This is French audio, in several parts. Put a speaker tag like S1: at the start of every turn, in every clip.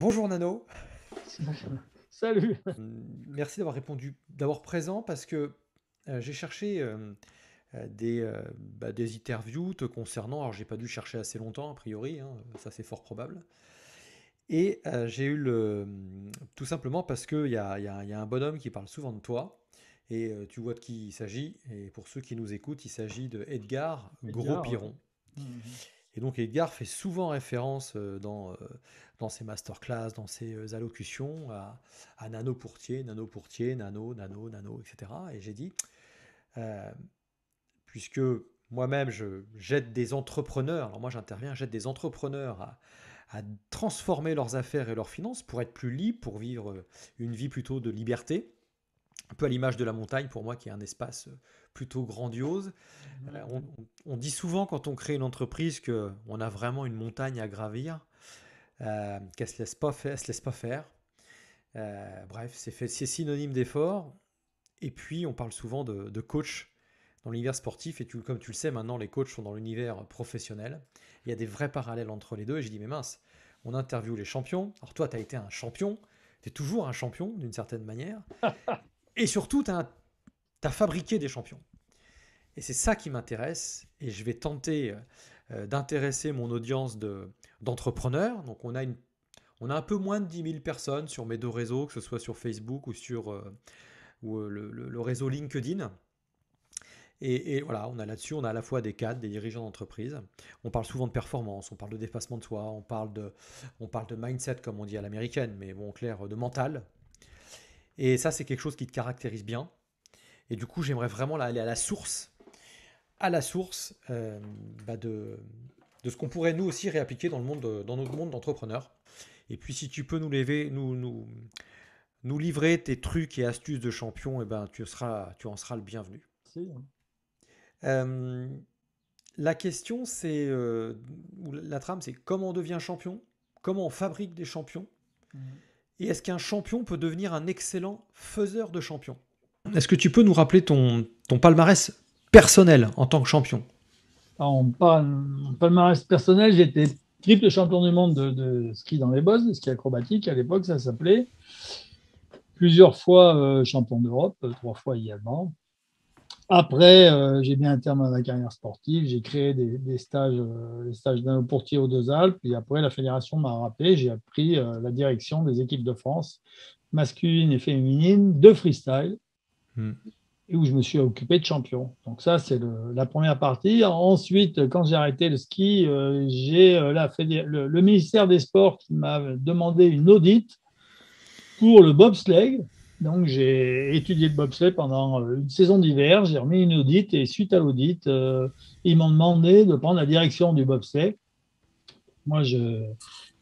S1: Bonjour Nano.
S2: Salut.
S1: Merci d'avoir répondu, d'avoir présent parce que j'ai cherché des interviews te concernant. Alors j'ai pas dû chercher assez longtemps a priori, hein, ça c'est fort probable. Et j'ai eu tout simplement parce qu'il y a un bonhomme qui parle souvent de toi. Et tu vois de qui il s'agit. Et pour ceux qui nous écoutent, il s'agit de Edgar
S2: Edgar, ouais.
S1: Gros-Piron.
S2: Mhm.
S1: Et donc Edgar fait souvent référence dans ses masterclass, dans ses allocutions à Nano Pourtier, Nano Pourtier, Nano, Nano, Nano, etc. Et j'ai dit, euh, puisque moi-même j'aide des entrepreneurs, alors moi j'interviens, j'aide des entrepreneurs à transformer leurs affaires et leurs finances pour être plus libres, pour vivre une vie plutôt de liberté, un peu à l'image de la montagne pour moi qui est un espace plutôt grandiose. On dit souvent quand on crée une entreprise qu'on a vraiment une montagne à gravir, qu'elle ne se laisse pas faire. Se laisse pas faire. Bref, c'est synonyme d'effort. Et puis, on parle souvent de coach dans l'univers sportif. Et comme tu le sais, maintenant, les coachs sont dans l'univers professionnel. Il y a des vrais parallèles entre les deux. Et je dis, mais mince, on interviewe les champions. Alors toi, tu as été un champion. Tu es toujours un champion, d'une certaine manière. Et surtout, tu as fabriqué des champions. Et c'est ça qui m'intéresse. Et je vais tenter d'intéresser mon audience d'entrepreneurs. Donc on a un peu moins de 10 000 personnes sur mes deux réseaux, que ce soit sur Facebook ou sur le réseau LinkedIn. Et voilà, on a là-dessus, on a à la fois des cadres, des dirigeants d'entreprise. On parle souvent de performance, on parle de dépassement de soi, on parle de mindset, comme on dit à l'américaine, mais bon, en clair, de mental. Et ça, c'est quelque chose qui te caractérise bien. Et du coup, j'aimerais vraiment aller à la source de ce qu'on pourrait nous aussi réappliquer dans dans notre monde d'entrepreneurs. Et puis si tu peux nous livrer tes trucs et astuces de champion, eh ben, tu en seras le bienvenu.
S2: Si, hein.
S1: Euh, la question, ou la trame, c'est comment on devient champion, comment on fabrique des champions,
S2: Mhm.
S1: et est-ce qu'un champion peut devenir un excellent faiseur de champions? Est-ce que tu peux nous rappeler ton palmarès personnel en tant que champion?
S2: Alors, en palmarès personnel, j'étais triple champion du monde de ski dans les bosses, de ski acrobatique à l'époque, ça s'appelait. Plusieurs fois champion d'Europe, trois fois également. Après, j'ai mis un terme à ma carrière sportive. J'ai créé des stages d'un Portier aux Deux Alpes. Et après, la fédération m'a rappelé. J'ai pris la direction des équipes de France masculines et féminines de freestyle,
S1: Hmm.
S2: et où je me suis occupé de champion. Donc ça, c'est la première partie. Ensuite, quand j'ai arrêté le ski, j'ai le ministère des Sports qui m'a demandé une audite pour le bobsleigh. Donc j'ai étudié le bobsleigh pendant une saison d'hiver. J'ai remis une audite et suite à l'audite, ils m'ont demandé de prendre la direction du bobsleigh. Moi, je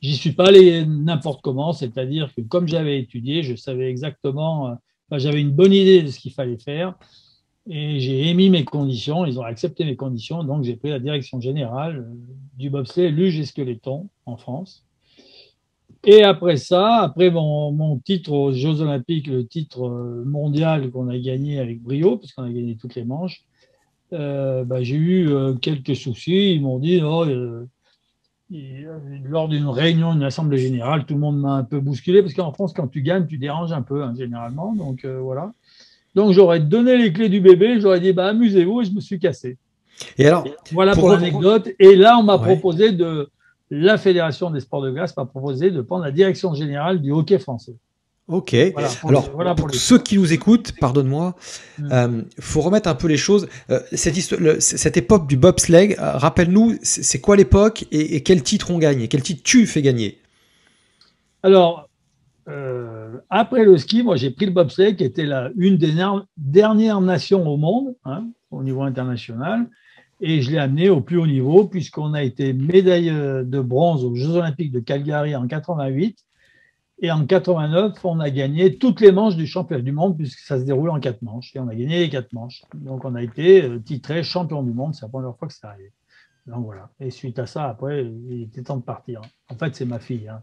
S2: j'y suis pas allé n'importe comment, c'est-à-dire que comme j'avais étudié, je savais exactement, enfin, j'avais une bonne idée de ce qu'il fallait faire. Et j'ai émis mes conditions, ils ont accepté mes conditions, donc j'ai pris la direction générale du bobsleigh luge et skeleton en France. Et après ça, après mon titre aux Jeux Olympiques, le titre mondial qu'on a gagné avec brio, puisqu'on a gagné toutes les manches, bah, j'ai eu quelques soucis. Ils m'ont dit, oh, lors d'une réunion, d'une assemblée générale, tout le monde m'a un peu bousculé, parce qu'en France, quand tu gagnes, tu déranges un peu, hein, généralement. Donc voilà. Donc j'aurais donné les clés du bébé, j'aurais dit bah, amusez-vous et je me suis cassé.
S1: Et alors,
S2: Voilà
S1: pour
S2: pour
S1: rev-
S2: l'anecdote. Et là, on m'a
S1: ouais.
S2: proposé la Fédération des sports de glace m'a proposé de prendre la direction générale du hockey français.
S1: Ok. Alors,
S2: Voilà pour
S1: pour ceux
S2: l'histoire.
S1: qui nous écoutent, pardonne-moi,
S2: Hmm.
S1: faut remettre un peu les choses. Cette époque du bobsleigh, rappelle-nous, c'est quoi l'époque et quel titre on gagne et quel titre tu fais gagner?
S2: Alors, après le ski, moi j'ai pris le bobsleigh qui était une des dernières nations au monde, hein, au niveau international, et je l'ai amené au plus haut niveau puisqu'on a été médaille de bronze aux Jeux Olympiques de Calgary en 88. Et en 89, on a gagné toutes les manches du championnat du monde, puisque ça se déroule en quatre manches. Et on a gagné les quatre manches. Donc on a été titré champion du monde. C'est la première fois que ça arrive. Donc voilà. Et suite à ça, après, il était temps de partir. En fait, c'est ma fille, hein.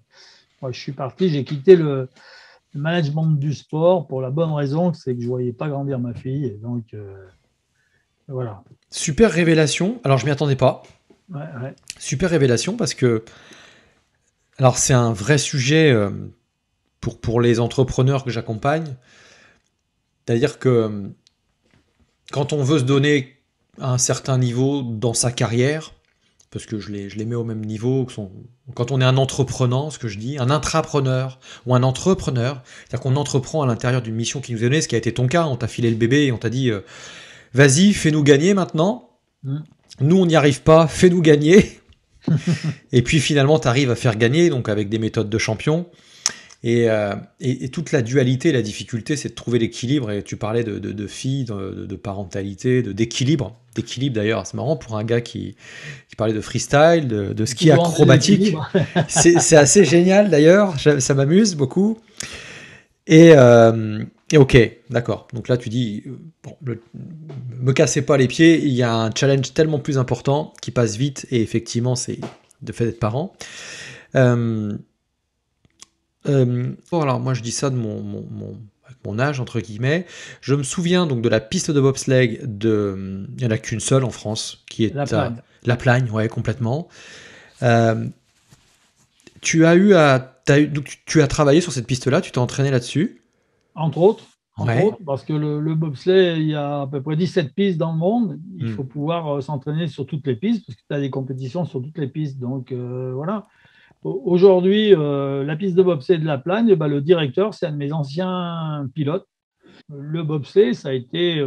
S2: Moi, je suis parti, j'ai quitté le management du sport pour la bonne raison, c'est que je ne voyais pas grandir ma fille. Et donc, voilà.
S1: Super révélation. Alors, je m'y attendais pas.
S2: Ouais, ouais.
S1: Super révélation parce que Alors c'est un vrai sujet pour les entrepreneurs que j'accompagne. C'est-à-dire que quand on veut se donner à un certain niveau dans sa carrière, parce que je les mets au même niveau quand on est un entrepreneur, ce que je dis, un intrapreneur ou un entrepreneur, c'est-à-dire qu'on entreprend à l'intérieur d'une mission qui nous est donnée, ce qui a été ton cas, on t'a filé le bébé et on t'a dit vas-y, fais-nous gagner maintenant.
S2: Mm.
S1: Nous, on n'y arrive pas, fais-nous gagner. Et puis finalement, tu arrives à faire gagner, donc avec des méthodes de champion. Et toute la dualité, la difficulté, c'est de trouver l'équilibre. Et tu parlais de filles, de parentalité, d'équilibre. D'équilibre d'ailleurs, c'est marrant pour un gars qui parlait de freestyle, de
S2: C'est
S1: ski
S2: toujours en
S1: acrobatique.
S2: déséquilibre.
S1: C'est assez génial d'ailleurs, ça m'amuse beaucoup. Et, et ok, d'accord. Donc là, tu dis, bon, me cassez pas les pieds, il y a un challenge tellement plus important qui passe vite, et effectivement, c'est le fait d'être parent. Euh, bon, alors moi je dis ça de avec mon âge entre guillemets. Je me souviens donc de la piste de bobsleigh il y en a qu'une seule en France qui
S2: La
S1: est à
S2: plagne,
S1: La Plagne, ouais complètement. Euh, tu as travaillé sur cette piste-là, tu t'es entraîné là-dessus.
S2: entre autres. Entre
S1: Ouais.
S2: autres, parce que le bobsleigh, il y a à peu près 17 pistes dans le monde. Il
S1: Hmm.
S2: faut pouvoir s'entraîner sur toutes les pistes, parce que tu as des compétitions sur toutes les pistes. Donc voilà. Aujourd'hui, la piste de bobsleigh de la Plagne, ben, le directeur, c'est un de mes anciens pilotes. Le bobsleigh, ça a été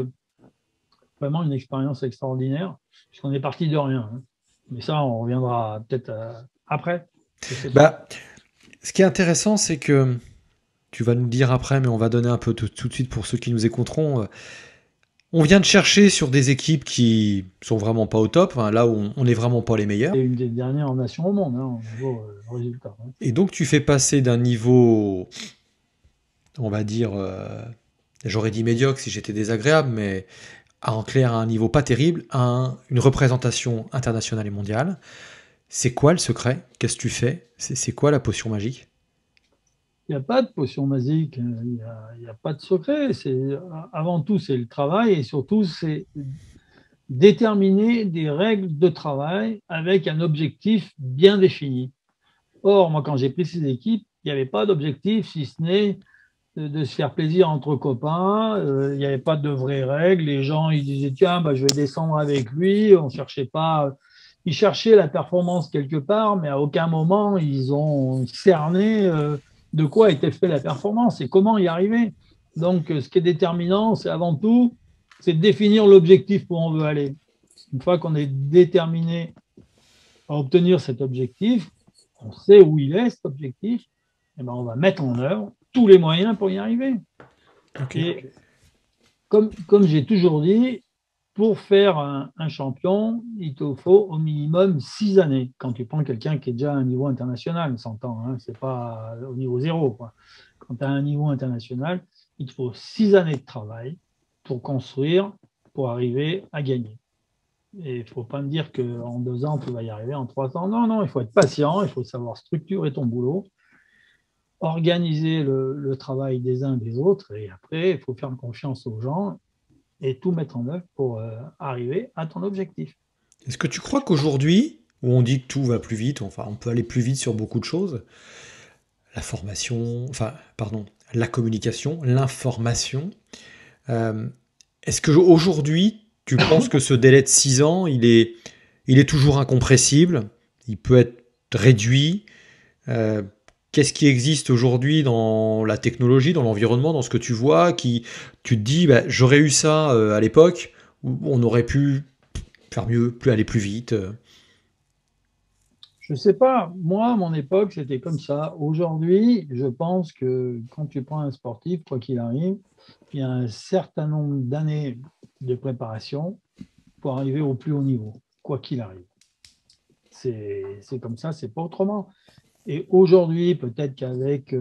S2: vraiment une expérience extraordinaire, puisqu'on est parti de rien, hein. Mais ça, on reviendra peut-être après. Je sais pas.
S1: Bah, ce qui est intéressant, c'est que tu vas nous le dire après, mais on va donner un peu tout de suite pour ceux qui nous écouteront. On vient de chercher sur des équipes qui sont vraiment pas au top, hein, là où on n'est vraiment pas les meilleurs.
S2: C'est une des dernières nations au monde, hein, au niveau résultat, hein.
S1: Et donc tu fais passer d'un niveau, on va dire, j'aurais dit médiocre si j'étais désagréable, mais en clair à un niveau pas terrible, à une représentation internationale et mondiale. C'est quoi le secret? Qu'est-ce que tu fais? C'est quoi la potion magique?
S2: Il n'y a pas de potion magique, il y a pas de secret. Avant tout, c'est le travail et surtout, c'est déterminer des règles de travail avec un objectif bien défini. Or, moi, quand j'ai pris ces équipes, il n'y avait pas d'objectif si ce n'est de se faire plaisir entre copains. Il n'y avait pas de vraies règles. Les gens, ils disaient, tiens, bah, je vais descendre avec lui. On cherchait pas. Ils cherchaient la performance quelque part, mais à aucun moment ils ont cerné de quoi était fait la performance et comment y arriver. Donc, ce qui est déterminant, c'est avant tout, c'est de définir l'objectif où on veut aller. Une fois qu'on est déterminé à obtenir cet objectif, on sait où il est cet objectif, et ben on va mettre en œuvre tous les moyens pour y arriver.
S1: Ok.
S2: Et comme j'ai toujours dit, pour faire un champion, il te faut au minimum 6 années. Quand tu prends quelqu'un qui est déjà à un niveau international, on s'entend, hein, c'est pas au niveau zéro, quoi. Quand tu as un niveau international, il te faut 6 années de travail pour construire, pour arriver à gagner. Et il ne faut pas me dire qu'en 2 ans, tu vas y arriver, en 3 ans. Non, non, il faut être patient, il faut savoir structurer ton boulot, organiser le travail des uns des autres, et après, il faut faire confiance aux gens et tout mettre en œuvre pour arriver à ton objectif.
S1: Est-ce que tu crois qu'aujourd'hui, où on dit que tout va plus vite, enfin on peut aller plus vite sur beaucoup de choses, la formation, enfin pardon, la communication, l'information, euh, est-ce qu'aujourd'hui, tu penses que ce délai de 6 ans, il est toujours incompressible? Il peut être réduit? Euh, Qu'est-ce qui existe aujourd'hui dans la technologie, dans l'environnement, dans ce que tu vois, qui tu te dis, bah, j'aurais eu ça à l'époque, où on aurait pu faire mieux, plus aller plus vite.
S2: Je ne sais pas, moi, à mon époque, c'était comme ça. Aujourd'hui, je pense que quand tu prends un sportif, quoi qu'il arrive, il y a un certain nombre d'années de préparation pour arriver au plus haut niveau, quoi qu'il arrive. C'est comme ça, c'est pas autrement. Et aujourd'hui, peut-être qu'avec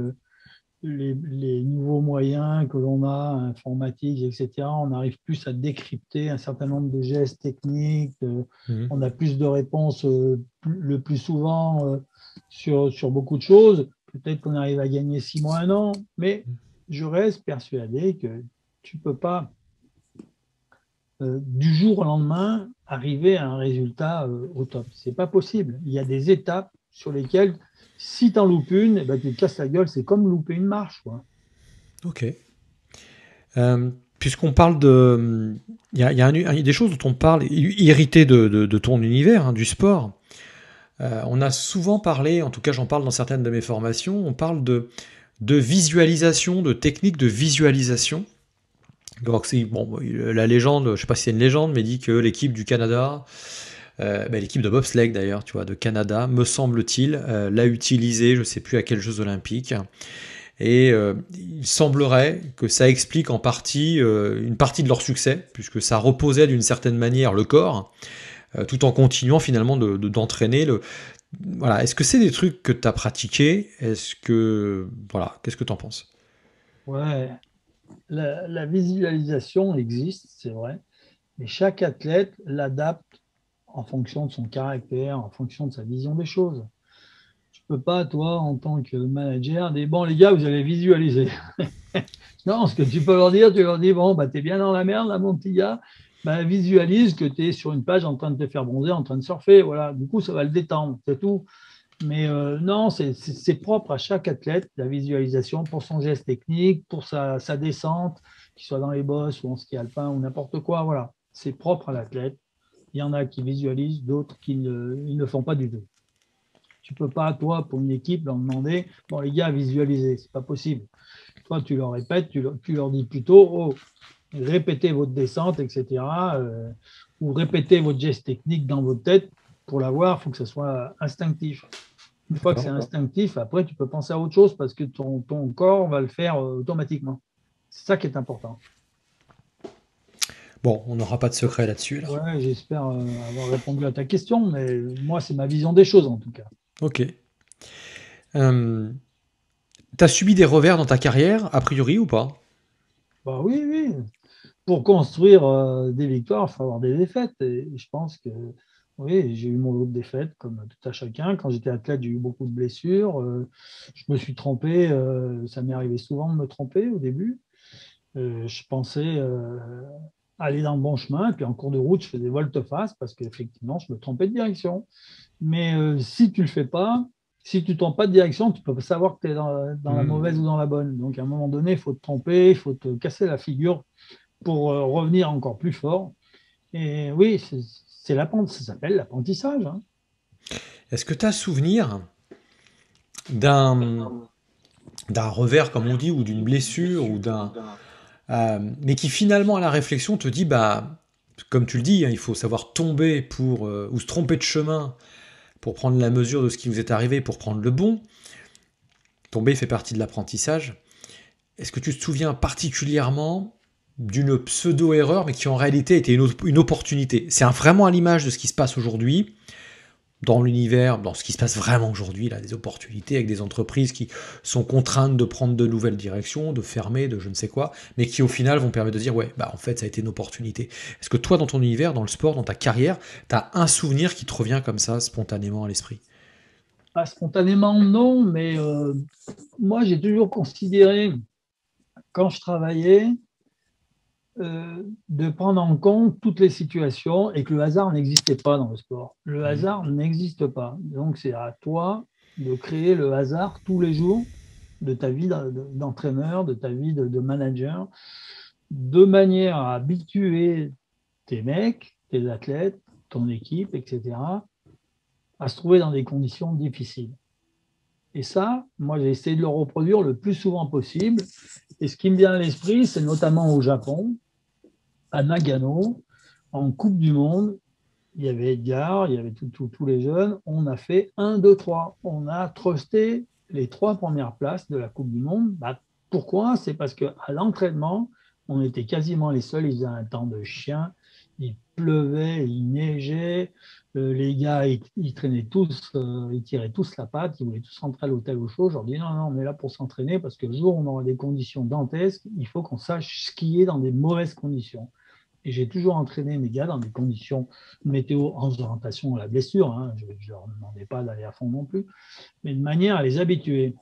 S2: les nouveaux moyens que l'on a, informatiques, etc., on arrive plus à décrypter un certain nombre de gestes techniques,
S1: Mhm.
S2: on a plus de réponses le plus souvent sur beaucoup de choses. Peut-être qu'on arrive à gagner 6 mois, un an, mais je reste persuadé que tu ne peux pas, du jour au lendemain, arriver à un résultat au top. Ce n'est pas possible. Il y a des étapes sur lesquels, si tu en loupes une, eh ben, tu te casses la gueule. C'est comme louper une marche, quoi.
S1: Ok. Puisqu'on parle de... Il y a des choses dont on parle, irrité de ton univers, hein, du sport. On a souvent parlé, en tout cas j'en parle dans certaines de mes formations, on parle de visualisation, de techniques de visualisation. Donc bon, la légende, je ne sais pas si c'est une légende, mais dit que l'équipe du Canada, l'équipe de bobsleigh d'ailleurs, tu vois, de Canada, me semble-t-il, l'a utilisé, je ne sais plus à quels Jeux Olympiques. Et il semblerait que ça explique en partie une partie de leur succès, puisque ça reposait d'une certaine manière le corps, tout en continuant finalement d'entraîner le. Voilà. Est-ce que c'est des trucs que tu as pratiqués? Est-ce que. Voilà. Qu'est-ce que tu en penses?
S2: Ouais, la visualisation existe, c'est vrai, mais chaque athlète l'adapte en fonction de son caractère, en fonction de sa vision des choses. Tu peux pas, toi, en tant que manager, dire, bon, les gars, vous allez visualiser. Non, ce que tu leur dis, bon, bah, tu es bien dans la merde, là, mon petit gars, bah, visualise que tu es sur une page en train de te faire bronzer, en train de surfer. Voilà, du coup, ça va le détendre, c'est tout. Mais non, c'est propre à chaque athlète, la visualisation, pour son geste technique, pour sa descente, qu'il soit dans les bosses ou en ski alpin ou n'importe quoi. Voilà, c'est propre à l'athlète. Il y en a qui visualisent, d'autres qui ils ne font pas du tout. Tu peux pas, toi, pour une équipe, leur demander, bon, les gars, visualisez, c'est pas possible. Toi, tu leur répètes, tu leur dis plutôt, oh, répétez votre descente, etc. Ou répétez votre geste technique dans votre tête. Pour l'avoir, il faut que ce soit instinctif. Une fois que c'est
S1: D'accord.
S2: instinctif, après, tu peux penser à autre chose parce que ton corps va le faire automatiquement. C'est ça qui est important.
S1: Bon, on n'aura pas de secret là-dessus, alors.
S2: Ouais, j'espère avoir répondu à ta question, mais moi, c'est ma vision des choses en tout cas.
S1: Ok. T'as subi des revers dans ta carrière, a priori, ou pas?
S2: Bah oui, oui. Pour construire des victoires, il faut avoir des défaites. Et je pense que oui, j'ai eu mon lot de défaites, comme tout à chacun. Quand j'étais athlète, j'ai eu beaucoup de blessures. Je me suis trompé. Ça m'est arrivé souvent de me tromper au début. Je pensais aller dans le bon chemin. Puis en cours de route, je faisais volte-face parce qu'effectivement, je me trompais de direction. Mais si tu ne le fais pas, si tu ne trompes pas de direction, tu peux pas savoir que tu es dans la
S1: Hmm.
S2: mauvaise ou dans la bonne. Donc à un moment donné, il faut te tromper, il faut te casser la figure pour revenir encore plus fort. Et oui, ça s'appelle l'apprentissage. Hein.
S1: Est-ce que tu as souvenir d'un d'un revers, comme on dit, ou d'une blessure, ou d'un mais qui finalement à la réflexion te dit, bah, comme tu le dis, hein, il faut savoir tomber pour ou se tromper de chemin pour prendre la mesure de ce qui vous est arrivé, pour prendre le bon. Tomber fait partie de l'apprentissage. Est-ce que tu te souviens particulièrement d'une pseudo-erreur, mais qui en réalité était une opportunité? C'est vraiment à l'image de ce qui se passe aujourd'hui, dans l'univers, dans ce qui se passe vraiment aujourd'hui, là, des opportunités avec des entreprises qui sont contraintes de prendre de nouvelles directions, de fermer, de je ne sais quoi, mais qui au final vont permettre de dire, ouais, bah en fait ça a été une opportunité. Est-ce que toi, dans ton univers, dans le sport, dans ta carrière, tu as un souvenir qui te revient comme ça, spontanément à l'esprit?
S2: Pas spontanément, non, mais moi, j'ai toujours considéré, quand je travaillais, de prendre en compte toutes les situations et que le hasard n'existait pas dans le sport. Le
S1: Mhm.
S2: hasard n'existe pas. Donc, c'est à toi de créer le hasard tous les jours de ta vie d'entraîneur, de ta vie de manager, de manière à habituer tes mecs, tes athlètes, ton équipe, etc., à se trouver dans des conditions difficiles. Et ça, moi, j'ai essayé de le reproduire le plus souvent possible. Et ce qui me vient à l'esprit, c'est notamment au Japon, à Nagano, en Coupe du Monde. Il y avait Edgar, il y avait tous les jeunes. On a fait 1, 2, 3. On a trusté les 3 premières places de la Coupe du Monde. Bah, pourquoi? C'est parce qu'à l'entraînement, on était quasiment les seuls. Ils faisaient un temps de chien. Il pleuvait, il neigeait. Les gars, ils traînaient tous, ils tiraient tous la patte. Ils voulaient tous rentrer à l'hôtel au chaud. Je leur dis non, non, on est là pour s'entraîner parce que le jour où on aura des conditions dantesques, il faut qu'on sache skier dans des mauvaises conditions. Et j'ai toujours entraîné mes gars dans des conditions météo en orientation à la blessure. Hein. Je ne leur demandais pas d'aller à fond non plus, mais de manière à les habituer.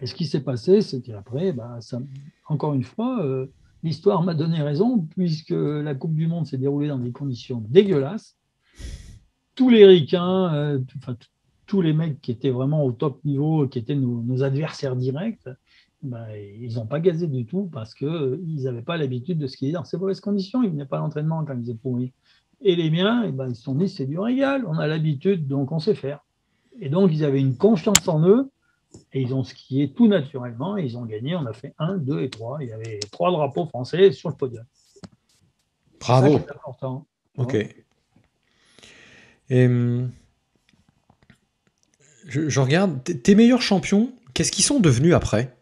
S2: Et ce qui s'est passé, c'est qu'après, bah, encore une fois, l'histoire m'a donné raison, puisque la Coupe du Monde s'est déroulée dans des conditions dégueulasses. Tous les ricains, tous les mecs qui étaient vraiment au top niveau, qui étaient nos adversaires directs, ben, ils n'ont pas gazé du tout parce qu'ils n'avaient pas l'habitude de skier dans ces mauvaises conditions. Ils venaient pas à l'entraînement quand ils étaient pourris. Et les miens, ben, ils se sont dit, c'est du régal, on a l'habitude, donc on sait faire. Et donc, ils avaient une confiance en eux et ils ont skié tout naturellement et ils ont gagné. On a fait 1, 2 et 3. Il y avait 3 drapeaux français sur le podium. C'est ça qui
S1: Bravo.
S2: est important. Tu
S1: Ok.
S2: vois.
S1: Et je regarde, tes meilleurs champions, qu'est-ce qu'ils sont devenus après?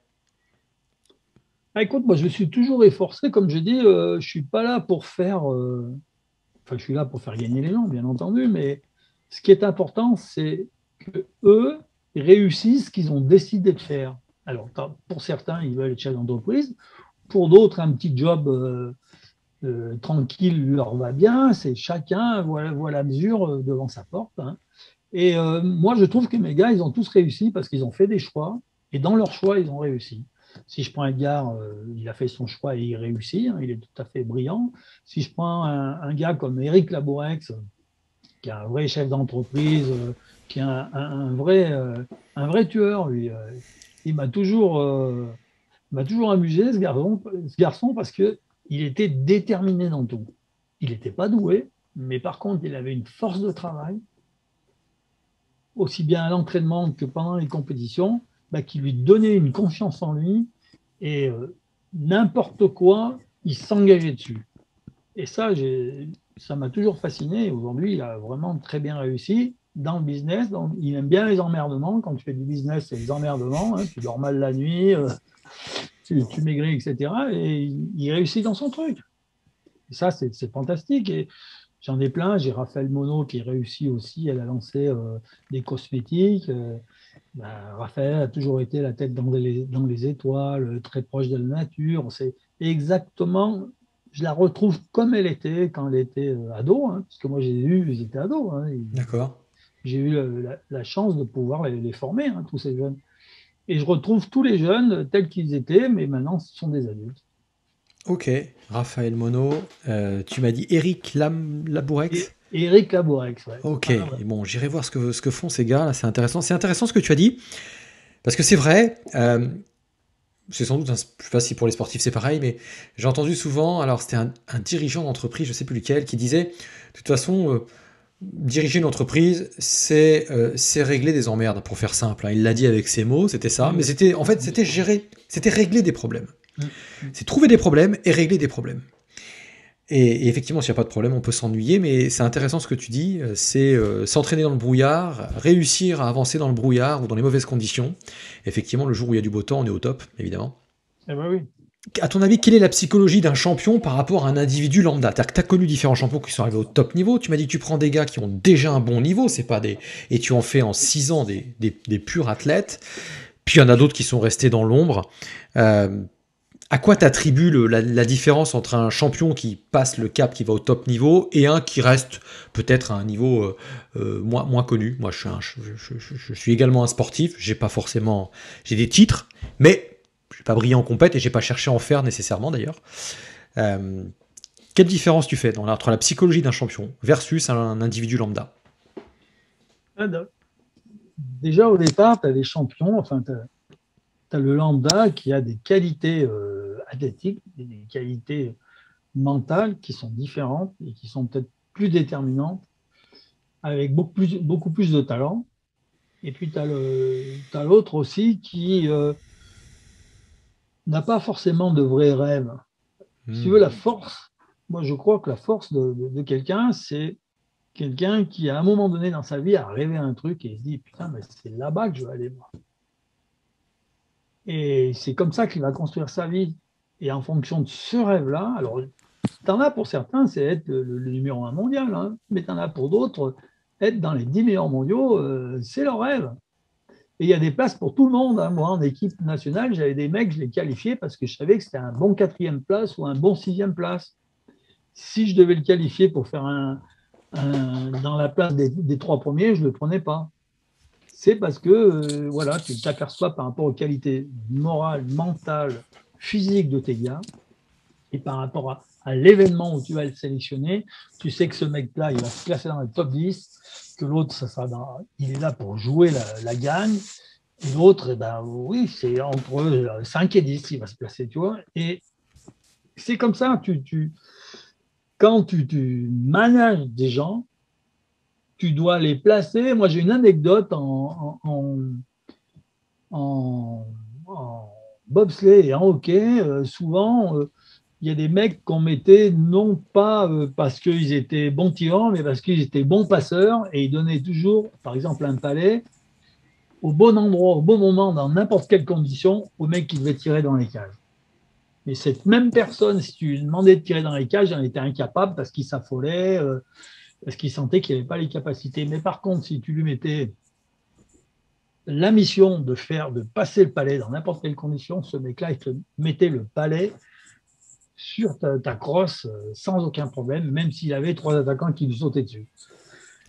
S2: Ah, écoute, moi, je me suis toujours efforcé. Comme je dis, je ne suis pas là pour faire. Enfin, je suis là pour faire gagner les gens, bien entendu, mais ce qui est important, c'est que eux réussissent ce qu'ils ont décidé de faire. Alors, pour certains, ils veulent être chefs d'entreprise. Pour d'autres, un petit job tranquille leur va bien. C'est chacun voit la mesure devant sa porte. Hein. Et moi, je trouve que mes gars, ils ont tous réussi parce qu'ils ont fait des choix. Et dans leurs choix, ils ont réussi. Si je prends Edgar, il a fait son choix et il réussit. Hein, il est tout à fait brillant. Si je prends un gars comme Eric Labourex, qui est un vrai chef d'entreprise, qui est un vrai tueur, lui, il m'a toujours amusé, ce garçon parce qu'il était déterminé dans tout. Il n'était pas doué, mais par contre, il avait une force de travail aussi bien à l'entraînement que pendant les compétitions, bah, qui lui donnait une confiance en lui et n'importe quoi, il s'engageait dessus. Et ça, ça m'a toujours fasciné. Aujourd'hui, il a vraiment très bien réussi dans le business. Donc, il aime bien les emmerdements. Quand tu fais du business, c'est les emmerdements. Hein, tu dors mal la nuit, tu maigris, etc. Et il réussit dans son truc. Et ça, c'est fantastique. Et j'en ai plein. J'ai Raphaël Monod qui réussit aussi. Elle a lancé des cosmétiques. Ben, Raphaël a toujours été la tête dans les étoiles, très proche de la nature. C'est exactement, je la retrouve comme elle était quand elle était ado, hein, parce que moi j'ai eu, ils étaient ados. Hein,
S1: D'accord.
S2: j'ai eu la chance de pouvoir les former, hein, tous ces jeunes. Et je retrouve tous les jeunes tels qu'ils étaient, mais maintenant ce sont des adultes.
S1: Ok. Raphaël Monod. Tu m'as dit Eric Labourex.
S2: Et Eric Labourex, ouais.
S1: Ok.
S2: Ah, ouais.
S1: Et bon, j'irai voir ce que font ces gars là. C'est intéressant. C'est intéressant ce que tu as dit. Parce que c'est vrai. C'est sans doute, je sais pas si pour les sportifs c'est pareil, mais j'ai entendu souvent, alors c'était un dirigeant d'entreprise, je sais plus lequel, qui disait, de toute façon, diriger une entreprise, c'est régler des emmerdes, pour faire simple. Hein. Il l'a dit avec ses mots, c'était ça,
S2: Oui,
S1: mais
S2: oui.
S1: c'était, en fait, c'était gérer, c'était régler des problèmes.
S2: Mm, mm.
S1: C'est trouver des problèmes et régler des problèmes. Et effectivement, s'il n'y a pas de problème, on peut s'ennuyer, mais c'est intéressant ce que tu dis, c'est s'entraîner dans le brouillard, réussir à avancer dans le brouillard ou dans les mauvaises conditions. Effectivement, le jour où il y a du beau temps, on est au top, évidemment.
S2: Eh ben oui.
S1: À ton avis, quelle est la psychologie d'un champion par rapport à un individu lambda? C'est-à-dire que tu as connu différents champions qui sont arrivés au top niveau. Tu m'as dit que tu prends des gars qui ont déjà un bon niveau, c'est pas des et tu en fais en 6 ans des purs athlètes. Puis il y en a d'autres qui sont restés dans l'ombre. Euh, à quoi t'attribues la différence entre un champion qui passe le cap, qui va au top niveau, et un qui reste peut-être à un niveau moins connu? Moi, je suis également un sportif. J'ai pas forcément, j'ai des titres, mais je suis pas brillant en compète et j'ai pas cherché à en faire nécessairement d'ailleurs. Euh, quelle différence tu fais entre la psychologie d'un champion versus un individu lambda?
S2: Ah, déjà au départ, tu as des champions, enfin, tu as le lambda qui a des qualités athlétiques, des qualités mentales qui sont différentes et qui sont peut-être plus déterminantes, avec beaucoup plus de talent. Et puis, tu as l'autre aussi qui n'a pas forcément de vrais rêves. Si tu veux,
S1: Hmm.
S2: la force, moi je crois que la force de quelqu'un, c'est quelqu'un qui, à un moment donné dans sa vie, a rêvé un truc et il se dit, putain, mais c'est là-bas que je vais aller, moi. Et c'est comme ça qu'il va construire sa vie. Et en fonction de ce rêve-là, alors, t'en as pour certains, c'est être le numéro un mondial, hein, mais t'en as pour d'autres, être dans les 10 meilleurs mondiaux, c'est leur rêve. Et il y a des places pour tout le monde. Hein. Moi, en équipe nationale, j'avais des mecs, je les qualifiais parce que je savais que c'était un bon quatrième place ou un bon sixième place. Si je devais le qualifier pour faire dans la place des 3 premiers, je ne le prenais pas. C'est parce que voilà, tu t'aperçois par rapport aux qualités morales, mentales, physiques de tes gars et par rapport à l'événement où tu vas le sélectionner, tu sais que ce mec-là, il va se classer dans le top 10, que l'autre, il est là pour jouer la gagne. Et l'autre, eh ben, oui, c'est entre 5 et 10, il va se placer, tu vois. Et c'est comme ça, quand tu manages des gens, tu dois les placer. Moi, j'ai une anecdote en, en bobsleigh et en hockey. Souvent, il y a des mecs qu'on mettait non pas parce qu'ils étaient bons tirants, mais parce qu'ils étaient bons passeurs et ils donnaient toujours, par exemple, un palais au bon endroit, au bon moment, dans n'importe quelle condition, au mec qui devait tirer dans les cages. Mais cette même personne, si tu lui demandais de tirer dans les cages, il en était incapable parce qu'il s'affolait, parce qu'il sentait qu'il n'avait pas les capacités. Mais par contre, si tu lui mettais la mission de passer le palais dans n'importe quelle condition, ce mec-là, il te mettait le palais sur ta crosse sans aucun problème, même s'il avait 3 attaquants qui lui sautaient dessus.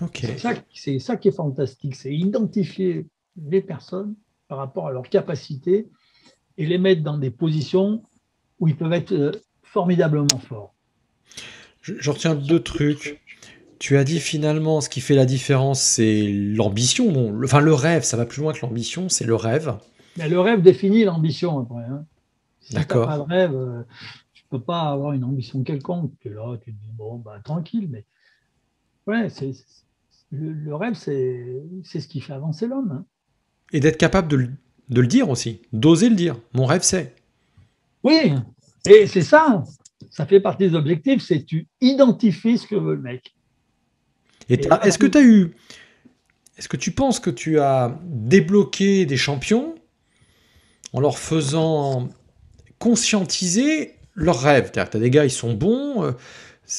S1: Ok.
S2: C'est ça qui est fantastique, c'est identifier les personnes par rapport à leurs capacités et les mettre dans des positions où ils peuvent être formidablement forts.
S1: Je retiens deux trucs. Tu as dit finalement, ce qui fait la différence, c'est l'ambition. Bon, enfin, le rêve, ça va plus loin que l'ambition, c'est le rêve.
S2: Mais le rêve définit l'ambition après. Hein. Si tu n'as
S1: D'accord.
S2: pas de rêve, tu ne peux pas avoir une ambition quelconque. Tu es là, tu te dis, bon, bah, tranquille. Mais ouais, le rêve, c'est ce qui fait avancer l'homme. Hein.
S1: Et d'être capable de le dire aussi, d'oser le dire. Mon rêve, c'est.
S2: Oui, et c'est ça. Ça fait partie des objectifs, c'est tu identifies ce que veut le mec.
S1: Et
S2: Et là,
S1: est-ce que tu as eu. Est-ce que tu penses que tu as débloqué des champions en leur faisant conscientiser leurs rêves? C'est-à-dire que tu as des gars, ils sont bons,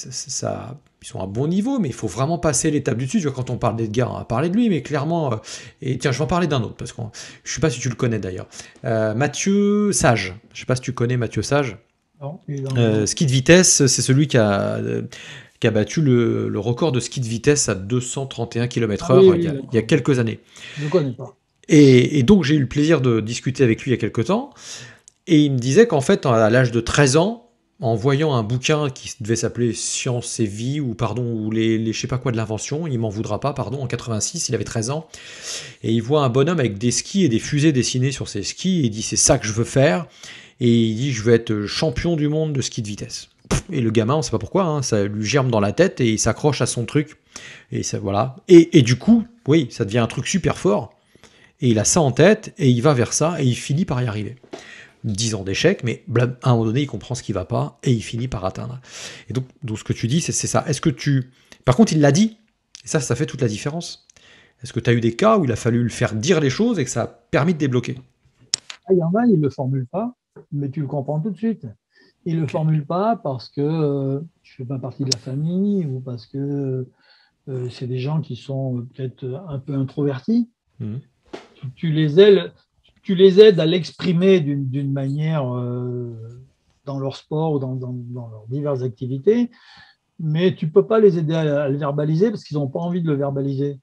S1: ils sont à bon niveau, mais il faut vraiment passer l'étape du dessus. Tu vois, quand on parle d'Edgar, on va parler de lui, mais clairement. Et tiens, je vais en parler d'un autre, parce que je ne sais pas si tu le connais d'ailleurs. Mathieu Sage. Je ne sais pas si tu connais Mathieu Sage.
S2: non,
S1: Ski de vitesse, c'est celui qui a battu le record de ski de vitesse à 231
S2: ah oui,
S1: km/h
S2: oui,
S1: il y a
S2: d'accord.
S1: quelques années.
S2: Je ne connais pas.
S1: Et donc j'ai eu le plaisir de discuter avec lui il y a quelques temps, et il me disait qu'en fait, à l'âge de 13 ans, en voyant un bouquin qui devait s'appeler Science et vie, ou pardon, ou les je sais pas quoi de l'invention, il m'en voudra pas, pardon, en 86, il avait 13 ans, et il voit un bonhomme avec des skis et des fusées dessinées sur ses skis, et il dit c'est ça que je veux faire, et il dit je veux être champion du monde de ski de vitesse. Et le gamin, on sait pas pourquoi, hein, ça lui germe dans la tête et il s'accroche à son truc. Et ça, voilà. Et du coup, oui, ça devient un truc super fort. Et il a ça en tête et il va vers ça et il finit par y arriver. 10 ans d'échec, mais à un moment donné, il comprend ce qui va pas et il finit par atteindre. Et donc ce que tu dis, c'est ça. Est-ce que tu. Par contre, il l'a dit, et ça fait toute la différence. Est-ce que tu as eu des cas où il a fallu le faire dire les choses et que ça a permis de débloquer?
S2: Ah, il y en a, ils ne le formulent pas, mais tu le comprends tout de suite. Ils ne le
S1: Ok.
S2: formulent pas parce que tu ne fais pas partie de la famille ou parce que c'est des gens qui sont peut-être un peu introvertis.
S1: Mhm.
S2: Tu les aides, tu les aides à l'exprimer d'une manière dans leur sport ou dans leurs diverses activités, mais tu ne peux pas les aider à le verbaliser parce qu'ils n'ont pas envie de le verbaliser.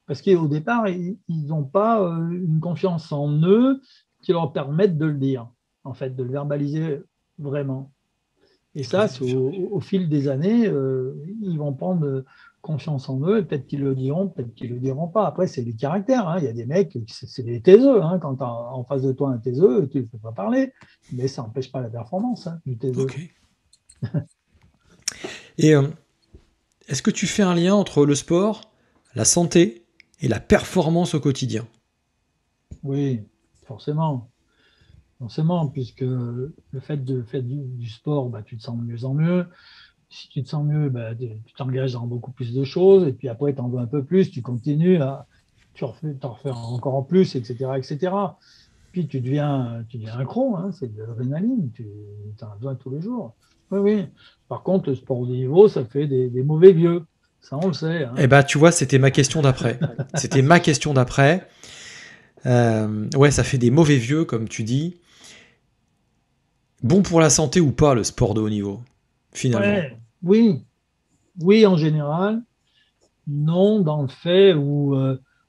S2: Parce qu'au départ, ils n'ont pas une confiance en eux qui leur permette de le dire, en fait, de le verbaliser vraiment. Et ça,
S1: Oser le faire.
S2: au fil des années, ils vont prendre confiance en eux, et peut-être qu'ils le diront, peut-être qu'ils ne le diront pas. Après, c'est des caractères. Hein. Il y a des mecs, c'est des taiseux. Hein. Quand tu as en face de toi un taiseux, tu ne peux pas parler. Mais ça n'empêche pas la performance hein, du taiseux.
S1: Ok. Et est-ce que tu fais un lien entre le sport, la santé et la performance au quotidien?
S2: Oui, forcément. Forcément, puisque le fait de faire du sport, bah, tu te sens de mieux en mieux. Si tu te sens mieux, bah, tu t'engages dans beaucoup plus de choses. Et puis après, tu en veux un peu plus, tu continues, t'en refais encore en plus, etc., etc. Puis tu deviens accro, hein, c'est de l'adrénaline, tu en as besoin tous les jours. Oui, oui. Par contre, le sport de niveau, ça fait des mauvais vieux. Ça, on le sait.
S1: Eh
S2: Hein.
S1: ben, tu vois, c'était ma question d'après. C'était ma question d'après. Ouais, ça fait des mauvais vieux, comme tu dis. Bon pour la santé ou pas, le sport de haut niveau, finalement.
S2: Ouais, oui, oui, en général. Non, dans le fait où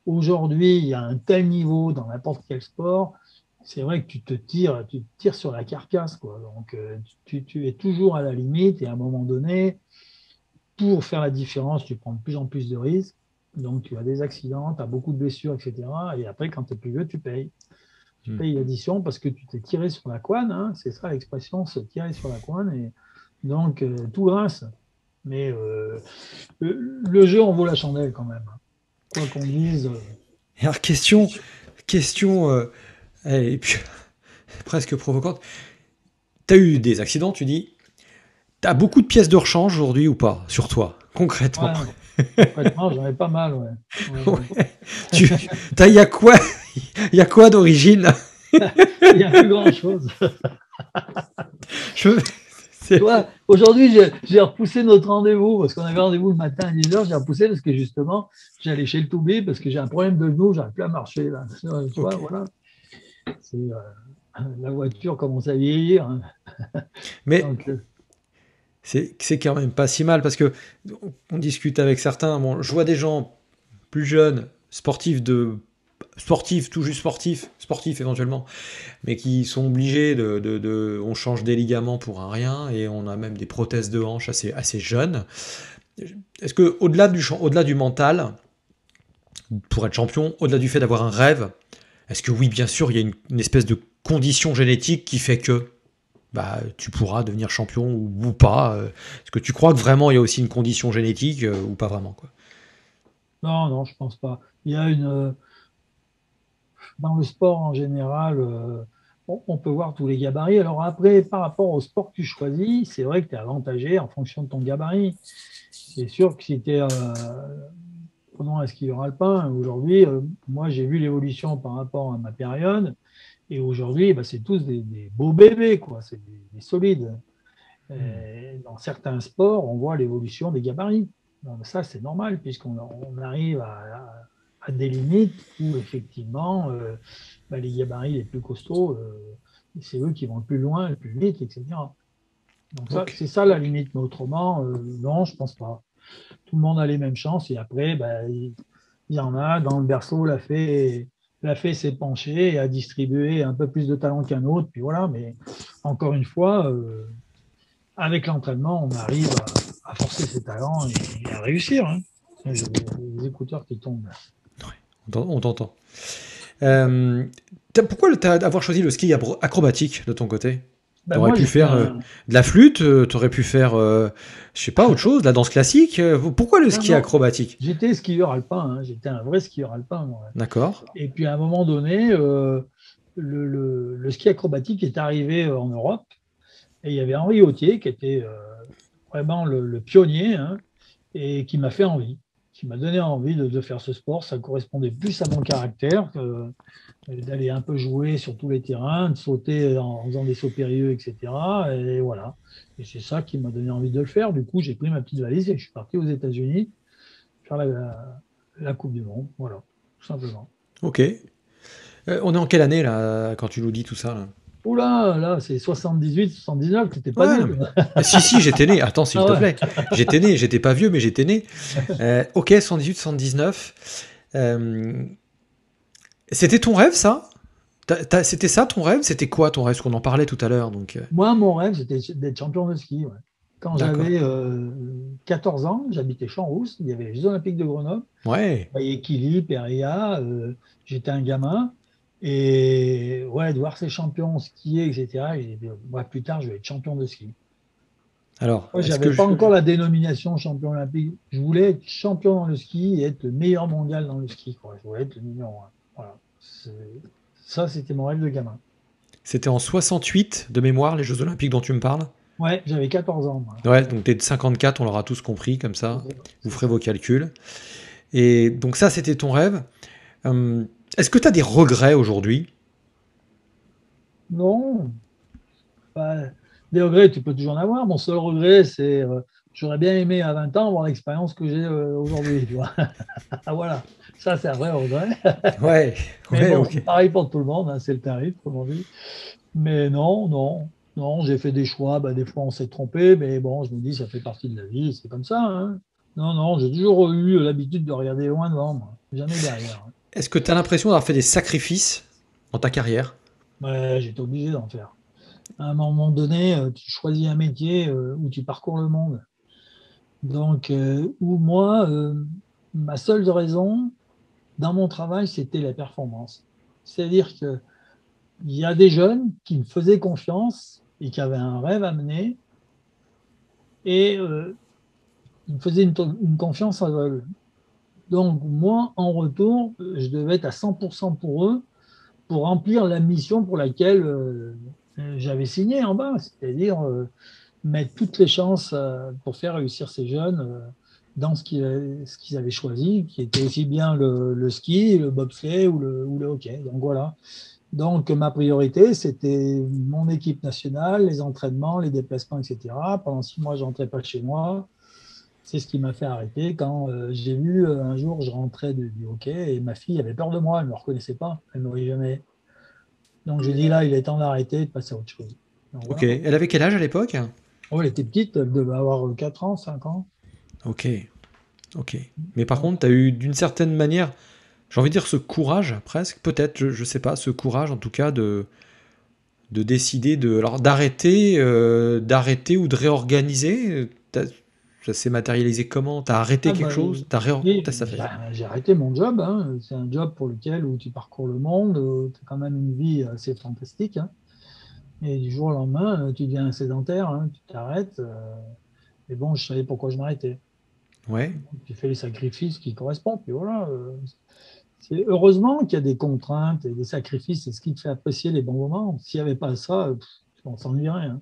S2: aujourd'hui, il y a un tel niveau dans n'importe quel sport, c'est vrai que tu te tires sur la carcasse, quoi. Donc, tu es toujours à la limite et à un moment donné, pour faire la différence, tu prends de plus en plus de risques. Donc, tu as des accidents, tu as beaucoup de blessures, etc. Et après, quand tu es plus vieux, tu payes. Tu
S1: Hmm.
S2: payes l'addition parce que tu t'es tiré sur la couenne. Hein. C'est ça l'expression, se tirer sur la couenne. Et donc, tout grince. Mais le jeu en vaut la chandelle quand même. Quoi qu'on dise.
S1: Et alors, question, et puis, presque provocante. T'as eu des accidents, tu dis. T'as beaucoup de pièces de rechange aujourd'hui ou pas sur toi, concrètement?
S2: Ouais, concrètement, j'en ai pas mal. Ouais. Ouais, ouais.
S1: Ouais. Tu, il y a quoi, il y a quoi d'origine?
S2: Il n'y a plus grand-chose.
S1: Je,
S2: Tu
S1: c'est-
S2: vois, aujourd'hui, j'ai repoussé notre rendez-vous parce qu'on avait rendez-vous le matin à 10h. J'ai repoussé parce que justement, j'allais chez le Toubib parce que j'ai un problème de genou, j'arrive plus à marcher. Là. Tu vois,
S1: ok.
S2: voilà. C'est, la voiture commence à vieillir. Hein.
S1: Mais
S2: Donc,
S1: c'est quand même pas si mal parce que on discute avec certains. Bon, je vois des gens plus jeunes, sportifs, tout juste sportifs éventuellement, mais qui sont obligés on change des ligaments pour un rien et on a même des prothèses de hanche assez jeunes. Est-ce que au-delà du mental, pour être champion, au-delà du fait d'avoir un rêve, est-ce que oui, bien sûr, il y a une espèce de condition génétique qui fait que bah, tu pourras devenir champion ou pas. Est-ce que tu crois que vraiment il y a aussi une condition génétique ou pas vraiment quoi?
S2: non, non, je pense pas. Il y a dans le sport en général, on peut voir tous les gabarits. Alors après, par rapport au sport que tu choisis, c'est vrai que tu es avantagé en fonction de ton gabarit. C'est sûr que si tu es, prenons un skieur alpin, aujourd'hui, moi j'ai vu l'évolution par rapport à ma période, et aujourd'hui, bah, c'est tous des beaux bébés, quoi. C'est des solides.
S1: Hmm.
S2: Dans certains sports, on voit l'évolution des gabarits. Donc ça, c'est normal, puisqu'on arrive à des limites où effectivement, bah, les gabarits les plus costauds, c'est eux qui vont le plus loin, le plus vite, etc. Donc ça,
S1: Ok.
S2: c'est ça la limite. Mais autrement, non, je pense pas. Tout le monde a les mêmes chances, et après, bah, il y en a dans le berceau, la fée s'est penchée et a distribué un peu plus de talent qu'un autre, puis voilà. Mais encore une fois, avec l'entraînement, on arrive à forcer ses talents et à réussir. Hein. J'ai les écouteurs qui tombent.
S1: On t'entend. Euh, Pourquoi avoir choisi le ski acrobatique de ton côté?
S2: Ben
S1: T'aurais
S2: moi,
S1: pu faire de la flûte, t'aurais pu faire, je sais pas, autre chose, de la danse classique. Pourquoi le
S2: non,
S1: ski
S2: non,
S1: acrobatique?
S2: j'étais skieur alpin, hein. J'étais un vrai skieur alpin. Moi.
S1: D'accord.
S2: Et puis à un moment donné, le ski acrobatique est arrivé en Europe et il y avait Henri Autier qui était vraiment le pionnier, hein, et qui m'a fait envie, qui m'a donné envie de faire ce sport. Ça correspondait plus à mon caractère d'aller un peu jouer sur tous les terrains, de sauter en faisant des sauts périlleux, etc. Et voilà. Et c'est ça qui m'a donné envie de le faire. Du coup, j'ai pris ma petite valise et je suis parti aux États-Unis faire la Coupe du Monde. Voilà, tout simplement.
S1: Ok. On est en quelle année là, quand tu nous dis tout ça là?
S2: Oula, là, c'est 78, 79, t'étais pas
S1: Ouais,
S2: né,
S1: non, mais...
S2: toi.
S1: Si, j'étais né. Attends, s'il
S2: Ah
S1: te
S2: ouais.
S1: plaît. J'étais né, j'étais pas vieux, mais j'étais né. Ok, 78, 79. Euh, C'était ton rêve, ça? C'était ça ton rêve? C'était quoi ton rêve? Parce qu'on en parlait tout à l'heure, donc...
S2: Moi, mon rêve, c'était d'être champion de ski. Ouais. Quand
S1: D'accord.
S2: j'avais 14 ans, j'habitais Champs-Rousse, il y avait les Jeux Olympiques de Grenoble.
S1: Ouais.
S2: Je voyais Kili, Péria, j'étais un gamin. Et ouais, de voir ces champions skier, etc. Et moi, plus tard, je vais être champion de ski.
S1: Alors,
S2: Moi, je
S1: est-ce
S2: n'avais
S1: que
S2: pas
S1: je...
S2: encore la dénomination champion olympique. Je voulais être champion dans le ski et être le meilleur mondial dans le ski. Quoi. Je voulais être le numéro un. Voilà. Ça, c'était mon rêve de gamin.
S1: C'était en 68 de mémoire, les Jeux Olympiques dont tu me parles?
S2: Ouais, j'avais 14 ans, moi.
S1: Ouais, donc t'es de 54, on l'aura tous compris, comme ça. Vous
S2: C'est
S1: ferez
S2: ça.
S1: vos calculs. Et donc ça, c'était ton rêve. Hum, Est-ce que tu as des regrets aujourd'hui?
S2: Non, pas- des regrets, tu peux toujours en avoir. Mon seul regret, c'est j'aurais bien aimé à 20 ans avoir l'expérience que j'ai aujourd'hui. Tu vois. Ah, voilà, ça, c'est un vrai regret.
S1: Ouais,
S2: Mais
S1: ouais,
S2: bon, c'est
S1: ok.
S2: pareil pour tout le monde, hein, c'est le tarif, comme on dit. Mais non, non, non, j'ai fait des choix. Bah, des fois, on s'est trompé, mais bon, je me dis, ça fait partie de la vie, c'est comme ça. Hein. Non, non, j'ai toujours eu l'habitude de regarder loin devant, moi, jamais derrière.
S1: Est-ce que tu as l'impression d'avoir fait des sacrifices dans ta carrière?
S2: Ouais, j'étais obligé d'en faire. À un moment donné, tu choisis un métier où tu parcours le monde. Donc, où moi, ma seule raison dans mon travail, c'était la performance. C'est-à-dire qu'il y a des jeunes qui me faisaient confiance et qui avaient un rêve à mener et ils me faisaient une confiance aveugle. Donc, moi, en retour, je devais être à 100% pour eux pour remplir la mission pour laquelle j'avais signé en bas, c'est-à-dire mettre toutes les chances pour faire réussir ces jeunes dans ce qu'ils avaient choisi, qui était aussi bien le ski, le bobsleigh ou le hockey. Donc voilà. Donc ma priorité, c'était mon équipe nationale, les entraînements, les déplacements, etc. Pendant 6 mois, je rentrais pas chez moi. C'est ce qui m'a fait arrêter quand j'ai vu un jour, je rentrais du hockey et ma fille avait peur de moi, elle ne me reconnaissait pas, elle ne m'aurait jamais. Donc j'ai dit là, il est temps d'arrêter et de passer à autre chose. Donc
S1: Ok.
S2: voilà.
S1: Elle avait quel âge à l'époque?
S2: Oh, elle était petite, elle devait avoir 4 ans, 5 ans.
S1: Ok. Ok. Mais par
S2: Donc,
S1: contre, tu as eu d'une certaine manière, j'ai envie de dire ce courage, presque, peut-être, je sais pas, ce courage en tout cas de décider alors d'arrêter ou de réorganiser. Ça s'est matérialisé comment? T'as arrêté
S2: ah
S1: quelque
S2: bah,
S1: chose?
S2: oui,
S1: Ça fait.
S2: j'ai arrêté mon job, hein. C'est un job pour lequel où tu parcours le monde, tu as quand même une vie assez fantastique, hein. Et du jour au lendemain, tu deviens un sédentaire, hein, tu t'arrêtes. Et bon, je savais pourquoi je m'arrêtais.
S1: Ouais.
S2: Donc, j'ai fait les sacrifices qui correspondent. Puis voilà. C'est heureusement qu'il y a des contraintes et des sacrifices, c'est ce qui te fait apprécier les bons moments. S'il n'y avait pas ça, on s'ennuierait, hein.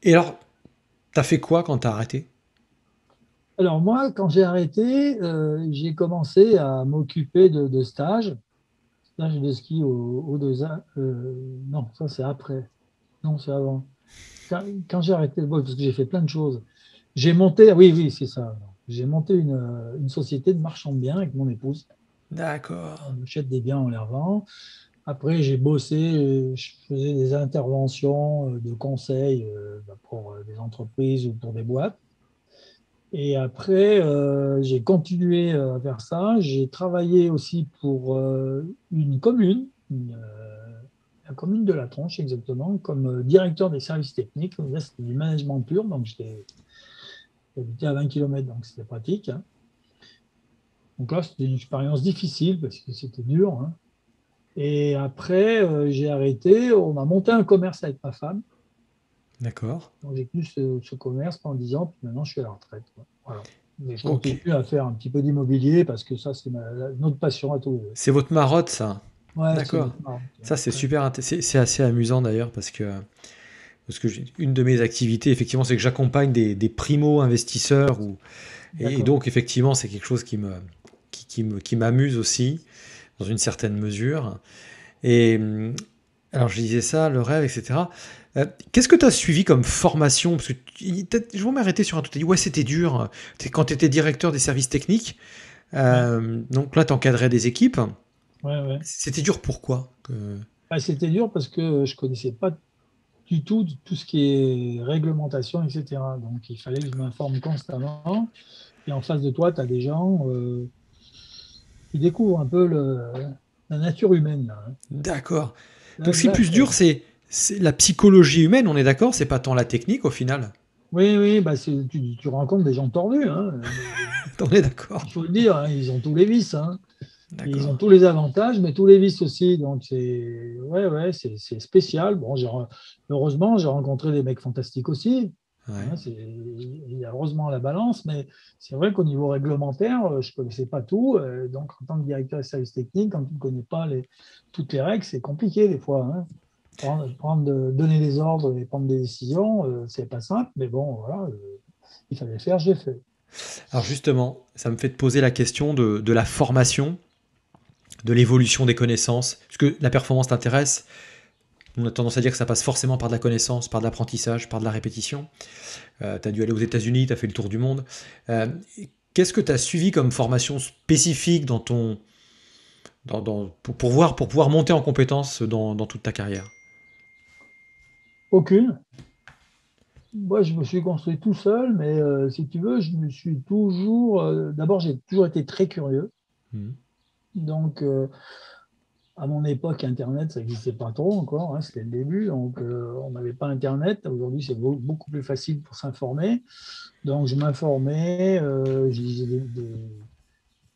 S1: Et alors, t'as fait quoi quand t'as arrêté?
S2: Alors moi, quand j'ai arrêté, j'ai commencé à m'occuper de stages. Stage de ski au Dosa. Non, ça c'est après. Non, c'est avant. Quand j'ai arrêté le vol, parce que j'ai fait plein de choses, j'ai monté, oui, oui, c'est ça. J'ai monté une société de marchand de biens avec mon épouse.
S1: D'accord.
S2: On achète des biens, on les revend. Après, j'ai bossé, je faisais des interventions de conseil pour des entreprises ou pour des boîtes. Et après, j'ai continué à faire ça. J'ai travaillé aussi pour une commune, la commune de La Tronche exactement, comme directeur des services techniques. Là, c'était du management pur, donc j'habitais à 20 km, donc c'était pratique, hein. Donc là, c'était une expérience difficile parce que c'était dur, hein. Et après, j'ai arrêté. On a monté un commerce avec ma femme.
S1: D'accord.
S2: Donc j'ai tenu ce commerce pendant 10 ans, puis maintenant je suis à la retraite, quoi. Voilà. Mais je
S1: Ok.
S2: continue à faire un petit peu d'immobilier parce que ça, c'est notre passion à tous les deux.
S1: C'est votre marotte, ça.
S2: Ouais, c'est
S1: D'accord.
S2: notre marque.
S1: Ça, c'est
S2: Ouais.
S1: super c'est assez amusant d'ailleurs parce que une de mes activités, effectivement, c'est que j'accompagne des primo-investisseurs et
S2: D'accord.
S1: donc, effectivement, c'est quelque chose qui m'amuse aussi, dans une certaine mesure. Et alors, je disais ça, le rêve, etc. Qu'est-ce que tu as suivi comme formation? Parce que je vais m'arrêter sur un truc. Tu as dit, ouais, c'était dur. Quand tu étais directeur des services techniques,
S2: Ouais,
S1: donc là, tu encadrais des équipes.
S2: ouais, ouais.
S1: C'était dur pourquoi?
S2: Bah, c'était dur parce que je connaissais pas du tout ce qui est réglementation, etc. Donc il fallait que je m'informe constamment. Et en face de toi, tu as des gens qui découvrent un peu la nature humaine, là, hein.
S1: D'accord.
S2: Là,
S1: Donc, ce qui est
S2: là,
S1: plus dur, c'est la psychologie humaine, on est d'accord? C'est pas tant la technique au final.
S2: oui, oui, bah tu rencontres des gens tordus, hein.
S1: On est d'accord.
S2: Il faut le dire, hein, ils ont tous les vices, hein. Et ils
S1: D'accord.
S2: ont tous les avantages, mais tous les vices aussi. Donc, c'est spécial. Bon, heureusement, j'ai rencontré des mecs fantastiques aussi,
S1: Ouais.
S2: hein. Il y a heureusement la balance, mais c'est vrai qu'au niveau réglementaire, je ne connaissais pas tout. Donc, en tant que directeur de service technique, quand tu ne connais pas toutes les règles, c'est compliqué des fois, hein. Donner des ordres et prendre des décisions, c'est pas simple, mais bon, voilà, il fallait le faire, j'ai fait.
S1: Alors justement, ça me fait te poser la question de la formation, de l'évolution des connaissances. Parce que la performance t'intéresse, on a tendance à dire que ça passe forcément par de la connaissance, par de l'apprentissage, par de la répétition. Tu as dû aller aux États-Unis, tu as fait le tour du monde. Euh, Qu'est-ce que tu as suivi comme formation spécifique pour pouvoir monter en compétence dans toute ta carrière?
S2: Aucune. Moi, je me suis construit tout seul, mais si tu veux, je me suis toujours. D'abord, j'ai toujours été très curieux.
S1: Mhm.
S2: Donc, à mon époque, Internet, ça n'existait pas trop encore, hein, c'était le début, donc on n'avait pas Internet. Aujourd'hui, c'est beaucoup plus facile pour s'informer. Donc, je m'informais, je lisais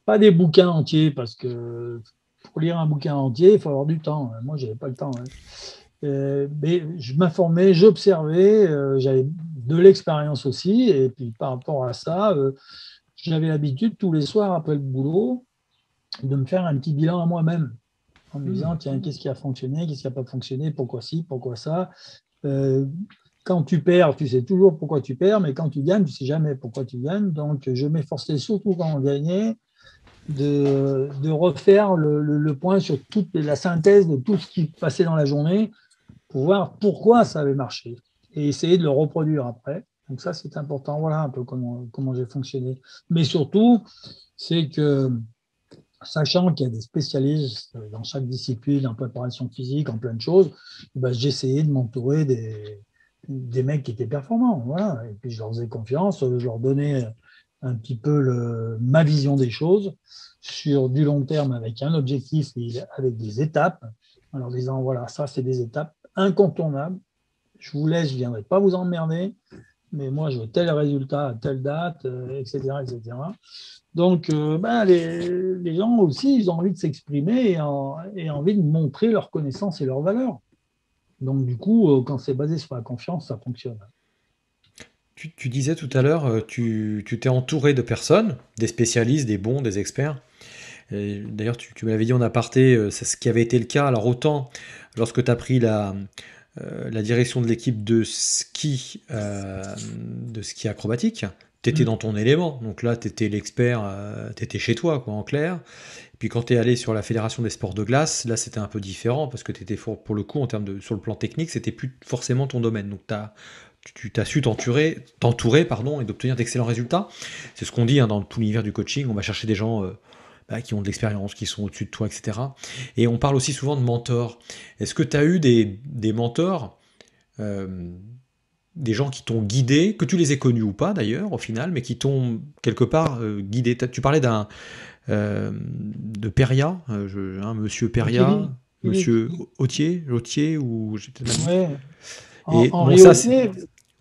S2: pas des bouquins entiers, parce que pour lire un bouquin entier, il faut avoir du temps. Moi, je n'avais pas le temps, hein. Mais je m'informais, j'observais, j'avais de l'expérience aussi. Et puis, par rapport à ça, j'avais l'habitude, tous les soirs après le boulot, de me faire un petit bilan à moi-même en me
S1: Hmm.
S2: disant, tiens, qu'est-ce qui a fonctionné, qu'est-ce qui n'a pas fonctionné, pourquoi ci, pourquoi ça. Euh, Quand tu perds, tu sais toujours pourquoi tu perds, mais quand tu gagnes, tu ne sais jamais pourquoi tu gagnes. Donc, je m'efforçais surtout quand on gagnait de refaire le point sur toute la synthèse de tout ce qui passait dans la journée pour voir pourquoi ça avait marché et essayer de le reproduire après. Donc ça, c'est important. Voilà un peu comment j'ai fonctionné. Mais surtout, c'est que sachant qu'il y a des spécialistes dans chaque discipline, en préparation physique, en plein de choses, ben, j'essayais de m'entourer des mecs qui étaient performants. Voilà. Et puis je leur faisais confiance, je leur donnais un petit peu ma vision des choses sur du long terme avec un objectif et avec des étapes, en leur disant, voilà, ça c'est des étapes incontournables. Je vous laisse, je ne viendrai pas vous emmerder, mais moi je veux tel résultat à telle date, etc., etc. Donc, ben, les gens aussi, ils ont envie de s'exprimer et envie de montrer leurs connaissances et leurs valeurs. Donc, du coup, quand c'est basé sur la confiance, ça fonctionne.
S1: Tu disais tout à l'heure, tu t'es entouré de personnes, des spécialistes, des bons, des experts. Et d'ailleurs, tu m'avais dit en aparté, c'est ce qui avait été le cas. Alors autant lorsque tu as pris la direction de l'équipe de ski acrobatique, tu étais
S2: Mm.
S1: dans ton élément. Donc là, tu étais l'expert, tu étais chez toi, quoi, en clair. Puis quand tu es allé sur la Fédération des sports de glace, là, c'était un peu différent parce que tu étais pour le coup, sur le plan technique, c'était plus forcément ton domaine. Donc tu t'as su t'entourer pardon, et d'obtenir d'excellents résultats. C'est ce qu'on dit hein, dans tout l'univers du coaching. On va chercher des gens qui ont de l'expérience, qui sont au-dessus de toi, etc. Et on parle aussi souvent de mentors. Est-ce que tu as eu des mentors, euh, des gens qui t'ont guidé, que tu les aies connus ou pas d'ailleurs, au final, mais qui t'ont quelque part guidé? Tu parlais de Peria, monsieur Peria,
S2: Philippe, Philippe,
S1: monsieur Autier, ou j'étais même.
S2: ouais.
S1: Et bon,
S2: Henri
S1: ça,
S2: Autier,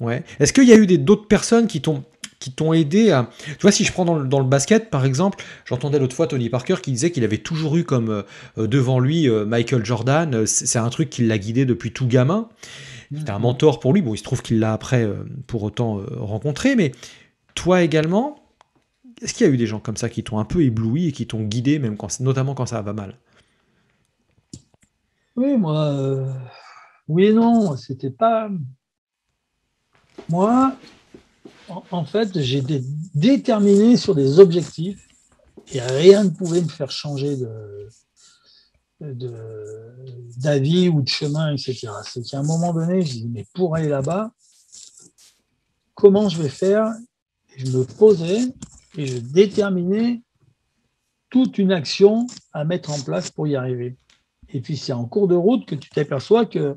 S1: ouais. Est-ce qu'il y a eu d'autres personnes qui t'ont aidé à. Tu vois, si je prends dans le basket, par exemple, j'entendais l'autre fois Tony Parker qui disait qu'il avait toujours eu comme devant lui Michael Jordan. C'est un truc qui l'a guidé depuis tout gamin. C'était un mentor pour lui. Bon, il se trouve qu'il l'a après, pour autant, rencontré. Mais toi également, est-ce qu'il y a eu des gens comme ça qui t'ont un peu ébloui et qui t'ont guidé, même notamment quand ça va mal?
S2: oui, moi, oui et non, c'était pas. Moi, en fait, j'étais déterminé sur des objectifs et rien ne pouvait me faire changer d'avis ou de chemin, etc. C'est qu'à un moment donné, je dis, mais pour aller là-bas, comment je vais faire? Je me posais et je déterminais toute une action à mettre en place pour y arriver. Et puis c'est en cours de route que tu t'aperçois que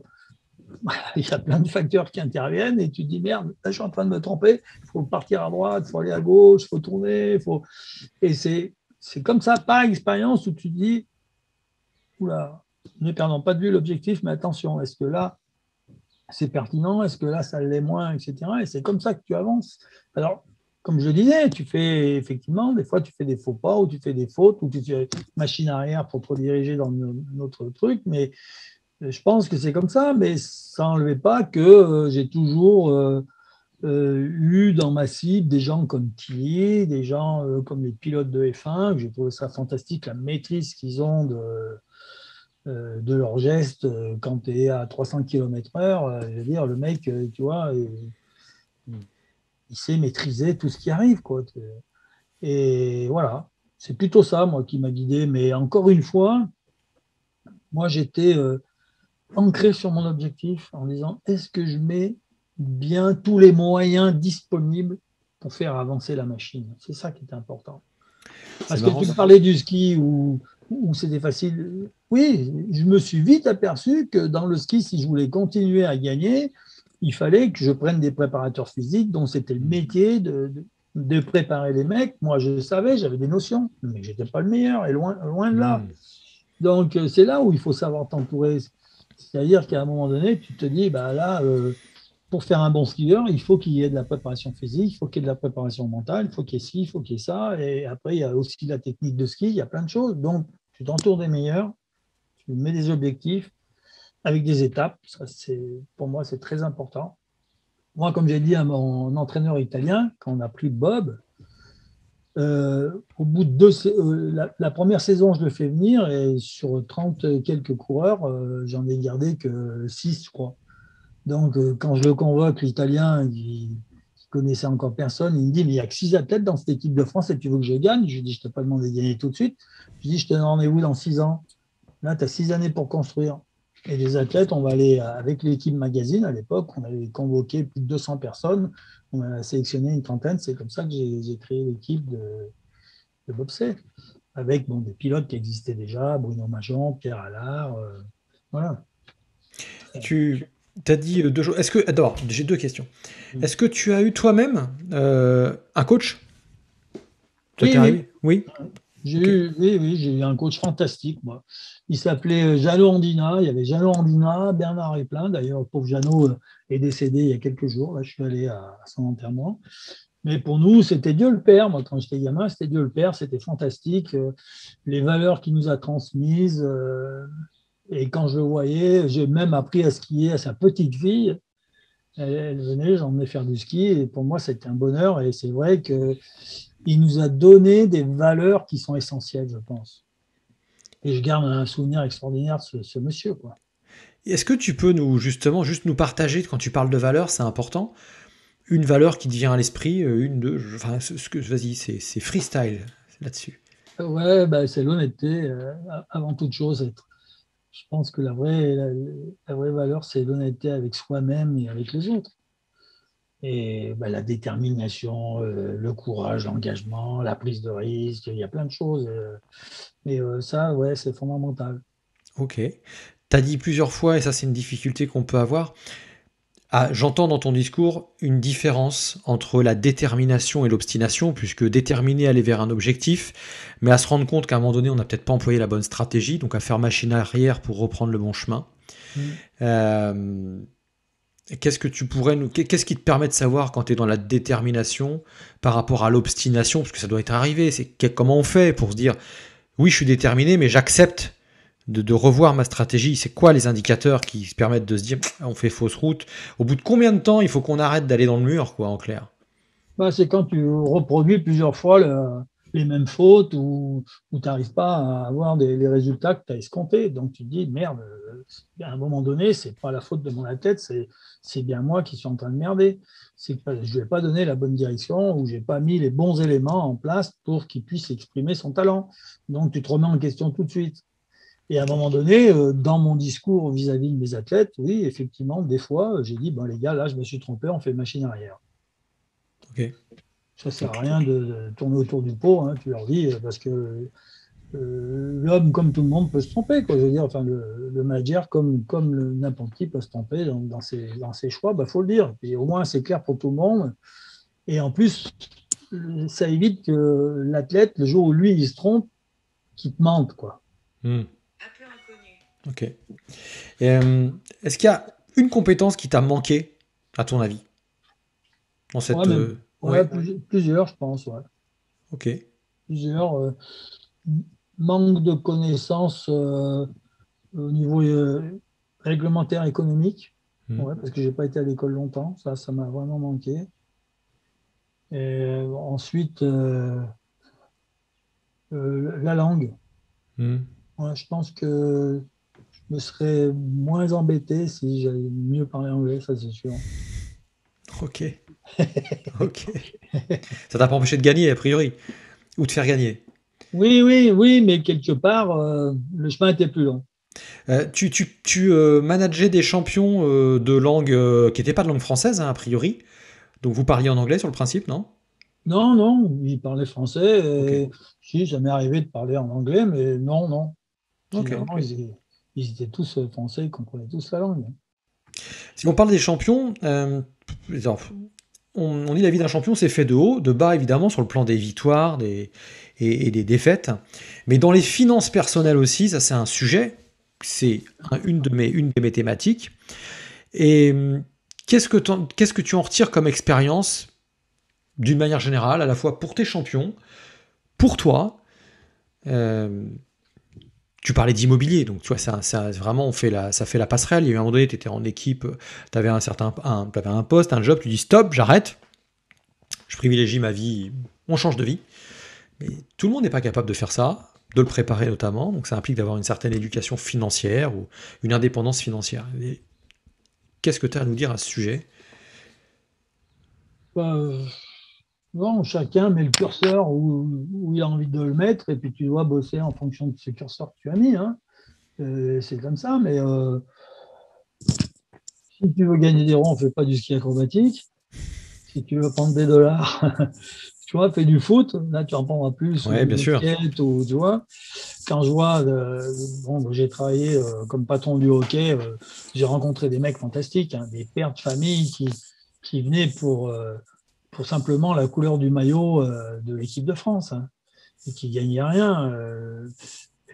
S2: il y a plein de facteurs qui interviennent et tu te dis merde, là je suis en train de me tromper, il faut partir à droite, il faut aller à gauche, il faut tourner, faut. Et c'est comme ça par expérience où tu te dis oula, ne perdons pas de vue l'objectif, mais attention, est-ce que là c'est pertinent, est-ce que là ça l'est moins, etc. Et c'est comme ça que tu avances. Alors, comme je le disais, tu fais effectivement, des fois tu fais des faux pas, ou tu fais des fautes, ou tu fais machine arrière pour te rediriger dans notre truc, mais je pense que c'est comme ça, mais ça n'enlevait pas que j'ai toujours eu dans ma cible des gens comme Tilly, des gens comme les pilotes de F1, que j'ai trouvé ça fantastique, la maîtrise qu'ils ont de leurs gestes quand tu es à 300 km/h. Je veux dire, le mec, tu vois, il sait maîtriser tout ce qui arrive, quoi. Et voilà, c'est plutôt ça, moi, qui m'a guidé. Mais encore une fois, moi, j'étais ancré sur mon objectif en disant, est-ce que je mets bien tous les moyens disponibles pour faire avancer la machine? C'est ça qui est important.
S1: C'est
S2: Parce que
S1: marrant.
S2: tu me parlais du ski où c'était facile. Oui, je me suis vite aperçu que dans le ski, si je voulais continuer à gagner, il fallait que je prenne des préparateurs physiques dont c'était le métier de préparer les mecs. Moi, je savais, j'avais des notions, mais je n'étais pas le meilleur, et loin de là.
S1: Hmm.
S2: Donc, c'est là où il faut savoir t'entourer. C'est-à-dire qu'à un moment donné, tu te dis, bah là, pour faire un bon skieur, il faut qu'il y ait de la préparation physique, il faut qu'il y ait de la préparation mentale, il faut qu'il y ait ci, il faut qu'il y ait ça. Et après, il y a aussi la technique de ski, il y a plein de choses. Donc, tu t'entoures des meilleurs, tu mets des objectifs avec des étapes. Ça, pour moi, c'est très important. Moi, comme j'ai dit à mon entraîneur italien, quand on a pris Bob, au bout de la première saison, je le fais venir et sur 30 quelques coureurs, j'en ai gardé que 6, je crois. Donc, quand je le convoque, l'Italien, il connaissait encore personne, il me dit, mais il n'y a que 6 athlètes dans cette équipe de France et tu veux que je gagne? Je lui dis, je ne t'ai pas demandé de gagner tout de suite. Je lui dis, je te donne rendez-vous dans 6 ans. Là, tu as 6 années pour construire. Et les athlètes, on va aller avec l'équipe magazine à l'époque, on avait convoqué plus de 200 personnes, on a sélectionné une trentaine. C'est comme ça que j'ai créé l'équipe de bobsleigh, avec bon, des pilotes qui existaient déjà, Bruno Majon, Pierre Allard, voilà.
S1: Tu as dit deux choses. Est-ce que, d'abord, j'ai deux questions. Est-ce que tu as eu toi-même un coach? Ça t'est
S2: Oui, oui,
S1: arrivé? Oui? Ok.
S2: oui, j'ai eu un coach fantastique, moi. Il s'appelait Jeannot Andina. Il y avait Jeannot Andina, Bernard Riplin. D'ailleurs, le pauvre Jeannot est décédé il y a quelques jours. Là, je suis allé à son enterrement. Mais pour nous, c'était Dieu le Père. Moi, quand j'étais gamin, c'était Dieu le Père. C'était fantastique. Les valeurs qu'il nous a transmises. Et quand je le voyais, j'ai même appris à skier à sa petite fille. Elle venait, j'emmenais faire du ski. Et pour moi, c'était un bonheur. Et c'est vrai que il nous a donné des valeurs qui sont essentielles, je pense. Et je garde un souvenir extraordinaire de ce monsieur, quoi.
S1: Est-ce que tu peux nous, justement, juste nous partager, quand tu parles de valeur, c'est important, une valeur qui te vient à l'esprit, une, deux, enfin, vas-y, c'est freestyle là-dessus.
S2: Ouais, bah, c'est l'honnêteté, avant toute chose. Je pense que la vraie valeur, c'est l'honnêteté avec soi-même et avec les autres. Et bah, la détermination, le courage, l'engagement, la prise de risque, il y a plein de choses. Mais ça, ouais, c'est fondamental.
S1: Ok. T'as dit plusieurs fois, et ça c'est une difficulté qu'on peut avoir, ah, j'entends dans ton discours une différence entre la détermination et l'obstination, puisque déterminer à aller vers un objectif, mais à se rendre compte qu'à un moment donné, on n'a peut-être pas employé la bonne stratégie, donc à faire machine arrière pour reprendre le bon chemin.
S2: Mm.
S1: Euh, qu'est-ce qui te permet de savoir quand tu es dans la détermination par rapport à l'obstination, parce que ça doit être arrivé, comment on fait pour se dire, oui, je suis déterminé, mais j'accepte de revoir ma stratégie. C'est quoi les indicateurs qui se permettent de se dire on fait fausse route? Au bout de combien de temps il faut qu'on arrête d'aller dans le mur, quoi, en clair?
S2: Bah, c'est quand tu reproduis plusieurs fois les mêmes fautes ou tu n'arrives pas à avoir les résultats que tu as escomptés. Donc tu te dis, merde, à un moment donné, c'est pas la faute de mon athlète, c'est bien moi qui suis en train de merder. C'est que je ne lui ai pas donné la bonne direction ou je n'ai pas mis les bons éléments en place pour qu'il puisse exprimer son talent. Donc tu te remets en question tout de suite. Et à un moment donné, dans mon discours vis-à-vis de mes athlètes, oui, effectivement, des fois, j'ai dit, bon les gars, là, je me suis trompé, on fait machine arrière.
S1: Ok.
S2: Ça ne sert à rien de tourner autour du pot, hein, tu leur dis, parce que l'homme, comme tout le monde, peut se tromper. Quoi. Je veux dire, enfin, le manager, comme n'importe qui, peut se tromper dans ses choix, il bah, faut le dire. Et au moins, c'est clair pour tout le monde. Et en plus, ça évite que l'athlète, le jour où lui, il se trompe, qu'il te mente. Quoi.
S1: Hmm. Ok. Est-ce qu'il y a une compétence qui t'a manqué, à ton avis, dans
S2: Ouais,
S1: cette...
S2: même, ouais,
S1: Ouais,
S2: plusieurs, je pense. Ouais.
S1: ok.
S2: Plusieurs. Manque de connaissances au niveau réglementaire économique.
S1: Hmm.
S2: Ouais, parce que j'ai pas été à l'école longtemps, ça m'a vraiment manqué. Et ensuite, la langue.
S1: Hmm.
S2: Ouais, je pense que je me serais moins embêté si j'avais mieux parlé anglais, ça c'est sûr.
S1: Ok. Ok. Ça t'a pas empêché de gagner, a priori, ou de faire gagner.
S2: Oui, oui, oui, mais quelque part, le chemin était plus long.
S1: Tu manageais des champions de langue qui n'étaient pas de langue française, hein, a priori. Donc vous parliez en anglais sur le principe, non?
S2: Non, non, ils parlaient français.
S1: Ok.
S2: Et, si, ça m'est arrivé de parler en anglais, mais non, non.
S1: Ok,
S2: Finalement,
S1: ok.
S2: ils étaient tous français, ils comprenaient tous la langue.
S1: Si on parle des champions, on dit la vie d'un champion, c'est fait de haut, de bas, évidemment, sur le plan des victoires et des défaites. Mais dans les finances personnelles aussi, ça c'est un sujet, c'est une de mes thématiques. Et qu'est-ce que tu en retires comme expérience, d'une manière générale, à la fois pour tes champions, pour toi? euh, Tu parlais d'immobilier, donc tu vois, vraiment, ça fait la passerelle. Il y a eu un moment donné, tu étais en équipe, tu avais t'avais un poste, un job, tu dis stop, j'arrête, je privilégie ma vie, on change de vie. Mais tout le monde n'est pas capable de faire ça, de le préparer notamment, donc ça implique d'avoir une certaine éducation financière ou une indépendance financière. Et qu'est-ce que tu as à nous dire à ce sujet?
S2: Bah, non, chacun met le curseur où il a envie de le mettre, et puis tu dois bosser en fonction de ce curseur que tu as mis, hein. C'est comme ça, mais si tu veux gagner des ronds, on ne fait pas du ski acrobatique. Si tu veux prendre des dollars, tu vois, fais du foot. Là, tu en prendras plus, ou
S1: Ouais,
S2: du
S1: bien sûr.
S2: basket, ou tu vois. Quand je vois, bon, j'ai travaillé comme patron du hockey, j'ai rencontré des mecs fantastiques, hein, des pères de famille qui venaient pour simplement la couleur du maillot de l'équipe de France, hein, et qui gagnaient rien.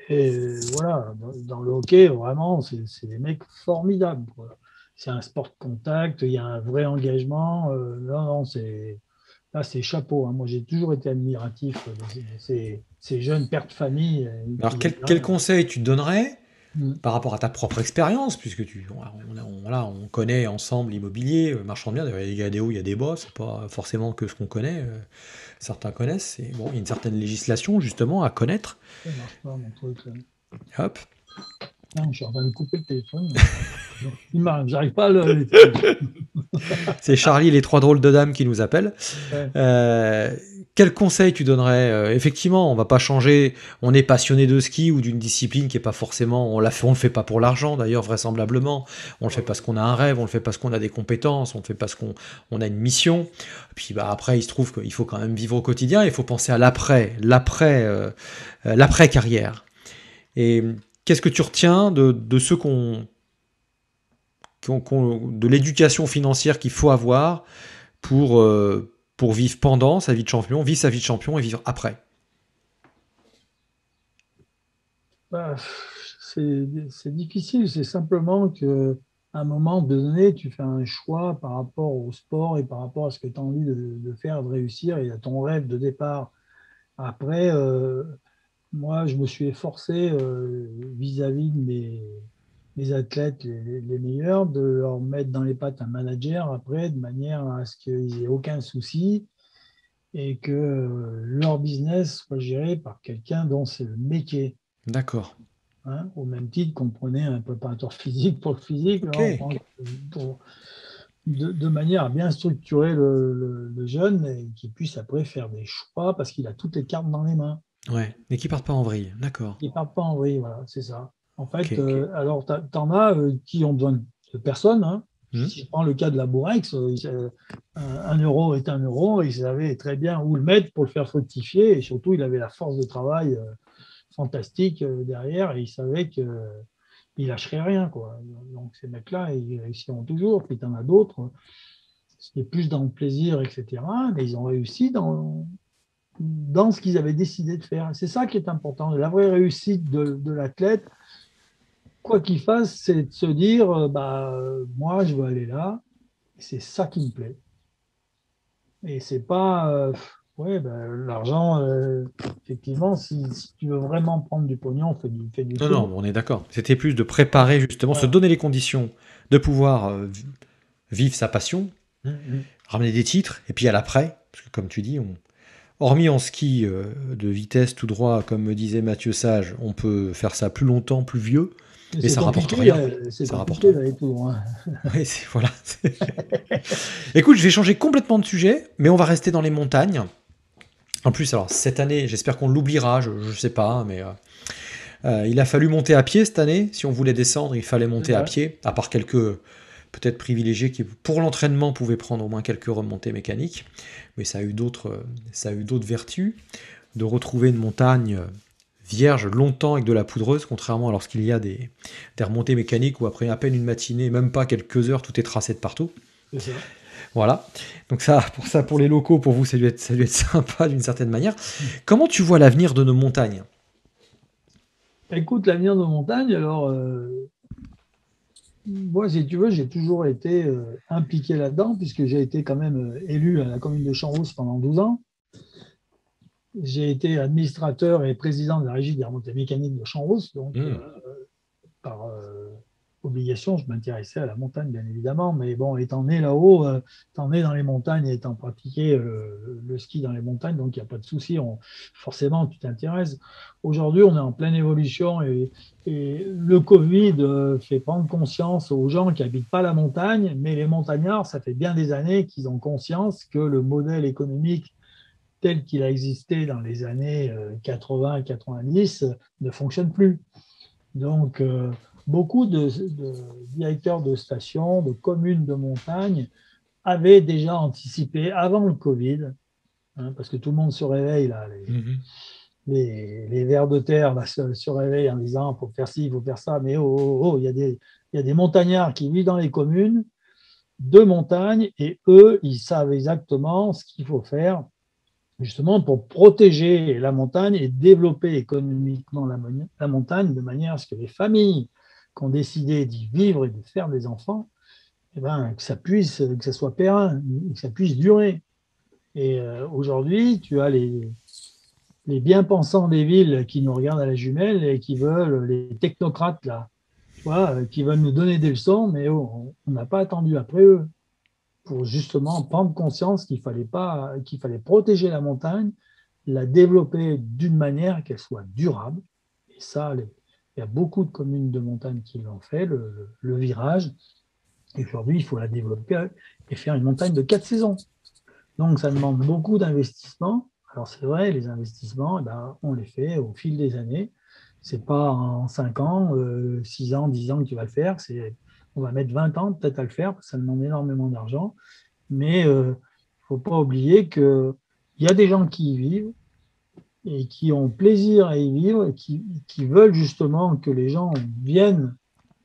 S2: Et voilà, dans le hockey, vraiment, c'est des mecs formidables, quoi. C'est un sport de contact, il y a un vrai engagement. Non, non, là, c'est chapeau, hein. Moi, j'ai toujours été admiratif de ces jeunes pères de famille
S1: Alors,
S2: qui gagnent
S1: quel
S2: rien.
S1: conseil tu te donnerais
S2: Mm.
S1: par rapport à ta propre expérience, puisque voilà, on connaît ensemble l'immobilier, marchand de biens, d'ailleurs, il y a des hauts, il y a des bas, c'est pas forcément que ce qu'on connaît, certains connaissent, et bon, il y a une certaine législation justement à connaître.
S2: Ça marche pas, mon truc, là.
S1: Hop.
S2: Ah, je suis en train de couper le téléphone. J'arrive pas à l'éteindre.
S1: C'est Charlie, les trois drôles de dames qui nous appellent.
S2: Ouais.
S1: Euh, Quel conseil tu donnerais? Effectivement, on va pas changer. On est passionné de ski ou d'une discipline qui est pas forcément. On le fait pas pour l'argent, d'ailleurs, vraisemblablement. On le fait parce qu'on a un rêve, on le fait parce qu'on a des compétences, on le fait parce qu'on a une mission. Puis bah, après, il se trouve qu'il faut quand même vivre au quotidien. Il faut penser à l'après carrière. Et qu'est-ce que tu retiens de ceux de l'éducation financière qu'il faut avoir pour vivre pendant sa vie de champion, vivre sa vie de champion et vivre après?
S2: Bah, c'est difficile, c'est simplement que à un moment donné, tu fais un choix par rapport au sport et par rapport à ce que tu as envie de faire, de réussir et à ton rêve de départ. Après, moi, je me suis efforcé vis-à-vis de mes athlètes les meilleurs de leur mettre dans les pattes un manager après, de manière à ce qu'ils aient aucun souci et que leur business soit géré par quelqu'un dont c'est le métier.
S1: D'accord.
S2: Hein, au même titre qu'on prenait un préparateur physique pour le physique, là,
S1: Ok.
S2: on prend de manière à bien structurer le jeune et qu'il puisse après faire des choix parce qu'il a toutes les cartes dans les mains.
S1: Ouais. Mais qui partent pas en vrille. D'accord.
S2: Il ne part pas en vrille, voilà, c'est ça. En
S1: Ok.
S2: fait, alors t'en as qui ont besoin de personne, hein.
S1: Hmm.
S2: Si je prends le cas de la Bourrex, un euro est un euro, il savait très bien où le mettre pour le faire fructifier, et surtout, il avait la force de travail fantastique derrière, et il savait qu'il ne lâcherait rien, quoi. Donc ces mecs-là, ils réussiront toujours, puis tu en as d'autres, c'était plus dans le plaisir, etc., mais ils ont réussi dans ce qu'ils avaient décidé de faire. C'est ça qui est important. La vraie réussite de l'athlète, quoi qu'il fasse, c'est de se dire, moi, je veux aller là, et c'est ça qui me plaît. Et c'est pas, ouais, l'argent, effectivement, si tu veux vraiment prendre du pognon, fais du
S1: Non,
S2: foot.
S1: non, on est d'accord. C'était plus de préparer justement, se
S2: Voilà.
S1: donner les conditions de pouvoir vivre sa passion,
S2: Mhm.
S1: ramener des titres, et puis à l'après, parce que comme tu dis, hormis en ski de vitesse tout droit, comme me disait Mathieu Sage, on peut faire ça plus longtemps, plus vieux,
S2: Mais
S1: mais
S2: c'est
S1: ça rapporte
S2: compliqué,
S1: rien.
S2: hein, c'est
S1: Ça rapporte
S2: compliqué
S1: rien.
S2: d'aller tout loin.
S1: Oui, voilà. Écoute, je vais changer complètement de sujet, mais on va rester dans les montagnes. En plus, alors cette année, j'espère qu'on l'oubliera, je ne sais pas, mais il a fallu monter à pied cette année. Si on voulait descendre, il fallait
S2: C'est
S1: monter à
S2: vrai.
S1: pied, à part quelques peut-être privilégiés qui, pour l'entraînement, pouvaient prendre au moins quelques remontées mécaniques. Mais ça a eu d'autres vertus de retrouver une montagne vierge longtemps avec de la poudreuse, contrairement à lorsqu'il y a des remontées mécaniques où après à peine une matinée, même pas quelques heures, tout est tracé de partout.
S2: C'est ça.
S1: Voilà. Donc pour les locaux, pour vous, ça a dû être sympa d'une certaine manière. Comment tu vois l'avenir de nos montagnes?
S2: Écoute, l'avenir de montagne, alors, moi, si tu veux, j'ai toujours été impliqué là-dedans, puisque j'ai été quand même élu à la commune de Champs-Rousse pendant 12 ans. J'ai été administrateur et président de la régie des remontées mécaniques de Champs-Rousse, donc
S1: Hmm.
S2: par obligation, je m'intéressais à la montagne, bien évidemment, mais bon, étant né là-haut, étant né dans les montagnes et étant pratiqué le ski dans les montagnes, donc il n'y a pas de souci, forcément, tu t'intéresses. Aujourd'hui, on est en pleine évolution et le Covid fait prendre conscience aux gens qui n'habitent pas la montagne, mais les montagnards, ça fait bien des années qu'ils ont conscience que le modèle économique tel qu'il a existé dans les années 80 et 90 ne fonctionne plus. Donc, beaucoup de directeurs de stations, de communes de montagne avaient déjà anticipé avant le Covid, hein, parce que tout le monde se réveille, là,
S1: Mhm.
S2: les vers de terre là, se réveillent en disant il faut faire ci, il faut faire ça, mais oh, oh, oh, il y a des montagnards qui vivent dans les communes de montagne et eux, ils savent exactement ce qu'il faut faire justement pour protéger la montagne et développer économiquement la montagne de manière à ce que les familles qui ont décidé d'y vivre et de faire des enfants, eh ben, que ça soit périn, que ça puisse durer. Et aujourd'hui, tu as les bien-pensants des villes qui nous regardent à la jumelle et qui veulent, les technocrates là, tu vois, qui veulent nous donner des leçons, mais oh, on n'a pas attendu après eux pour justement prendre conscience qu'il fallait protéger la montagne, la développer d'une manière qu'elle soit durable. Et ça, il y a beaucoup de communes de montagne qui l'ont fait, le virage. Et aujourd'hui, il faut la développer et faire une montagne de 4 saisons. Donc, ça demande beaucoup d'investissements. Alors, c'est vrai, les investissements, eh ben, on les fait au fil des années. C'est pas en 5 ans, 6 ans, 10 ans que tu vas le faire. On va mettre 20 ans peut-être à le faire, parce que ça demande énormément d'argent. Mais il ne faut pas oublier qu'il y a des gens qui y vivent et qui ont plaisir à y vivre et qui veulent justement que les gens viennent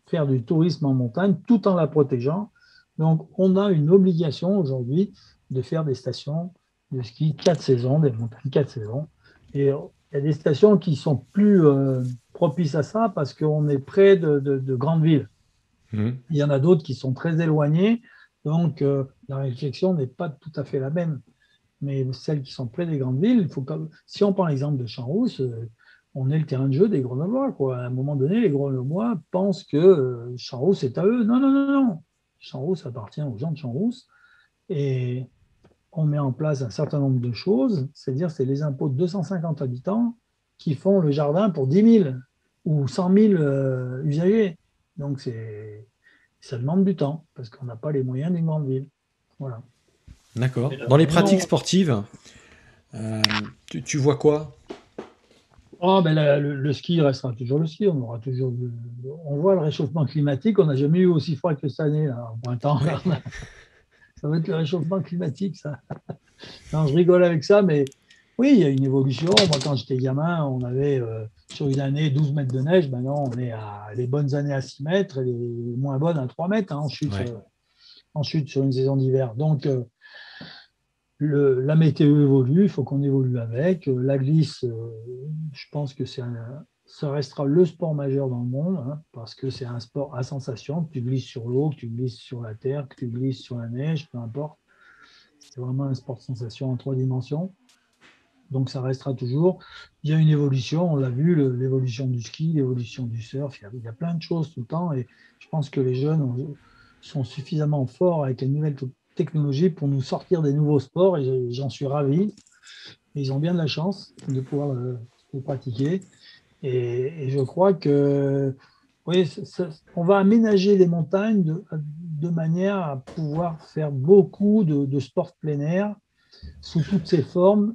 S2: faire du tourisme en montagne tout en la protégeant. Donc, on a une obligation aujourd'hui de faire des stations de ski 4 saisons, des montagnes 4 saisons. Et il y a des stations qui sont plus propices à ça parce qu'on est près de grandes villes.
S1: Mhm.
S2: Il y en a d'autres qui sont très éloignées, donc la réflexion n'est pas tout à fait la même. Mais celles qui sont près des grandes villes, si on prend l'exemple de Champs-Rousse, on est le terrain de jeu des Grenoblois, quoi. À un moment donné, les Grenoblois pensent que Champs-Rousse est à eux. Non, non, non, non. Champs-Rousse appartient aux gens de Champs-Rousse et on met en place un certain nombre de choses, c'est-à-dire c'est les impôts de 250 habitants qui font le jardin pour 10 000 ou 100 000 usagers. Donc ça demande du temps parce qu'on n'a pas les moyens d'une grande ville. Voilà.
S1: D'accord. Dans les
S2: Mais
S1: pratiques
S2: on,
S1: sportives, euh, tu vois quoi?
S2: oh, ben le ski restera toujours le ski. On voit le réchauffement climatique. On n'a jamais eu aussi froid que cette année, là, au printemps.
S1: Oui.
S2: Là. Ça va être le réchauffement climatique, ça. Non, je rigole avec ça, mais oui, il y a une évolution. Moi, quand j'étais gamin, on avait sur une année 12 mètres de neige. Maintenant, on est à les bonnes années à 6 mètres et les moins bonnes à 3 mètres, hein,
S1: Ouais.
S2: en chute sur une saison d'hiver. Donc, la météo évolue, il faut qu'on évolue avec. La glisse, je pense que ça restera le sport majeur dans le monde, hein, parce que c'est un sport à sensation, que tu glisses sur l'eau, que tu glisses sur la terre, que tu glisses sur la neige, peu importe. C'est vraiment un sport de sensation en 3 dimensions. Donc ça restera toujours. Il y a une évolution, on l'a vu, l'évolution du ski, l'évolution du surf, il y a plein de choses tout le temps et je pense que les jeunes sont suffisamment forts avec les nouvelles technologies pour nous sortir des nouveaux sports et j'en suis ravi. Ils ont bien de la chance de pouvoir le pratiquer et je crois que oui, on va aménager les montagnes de manière à pouvoir faire beaucoup de sports plein air sous toutes ses formes,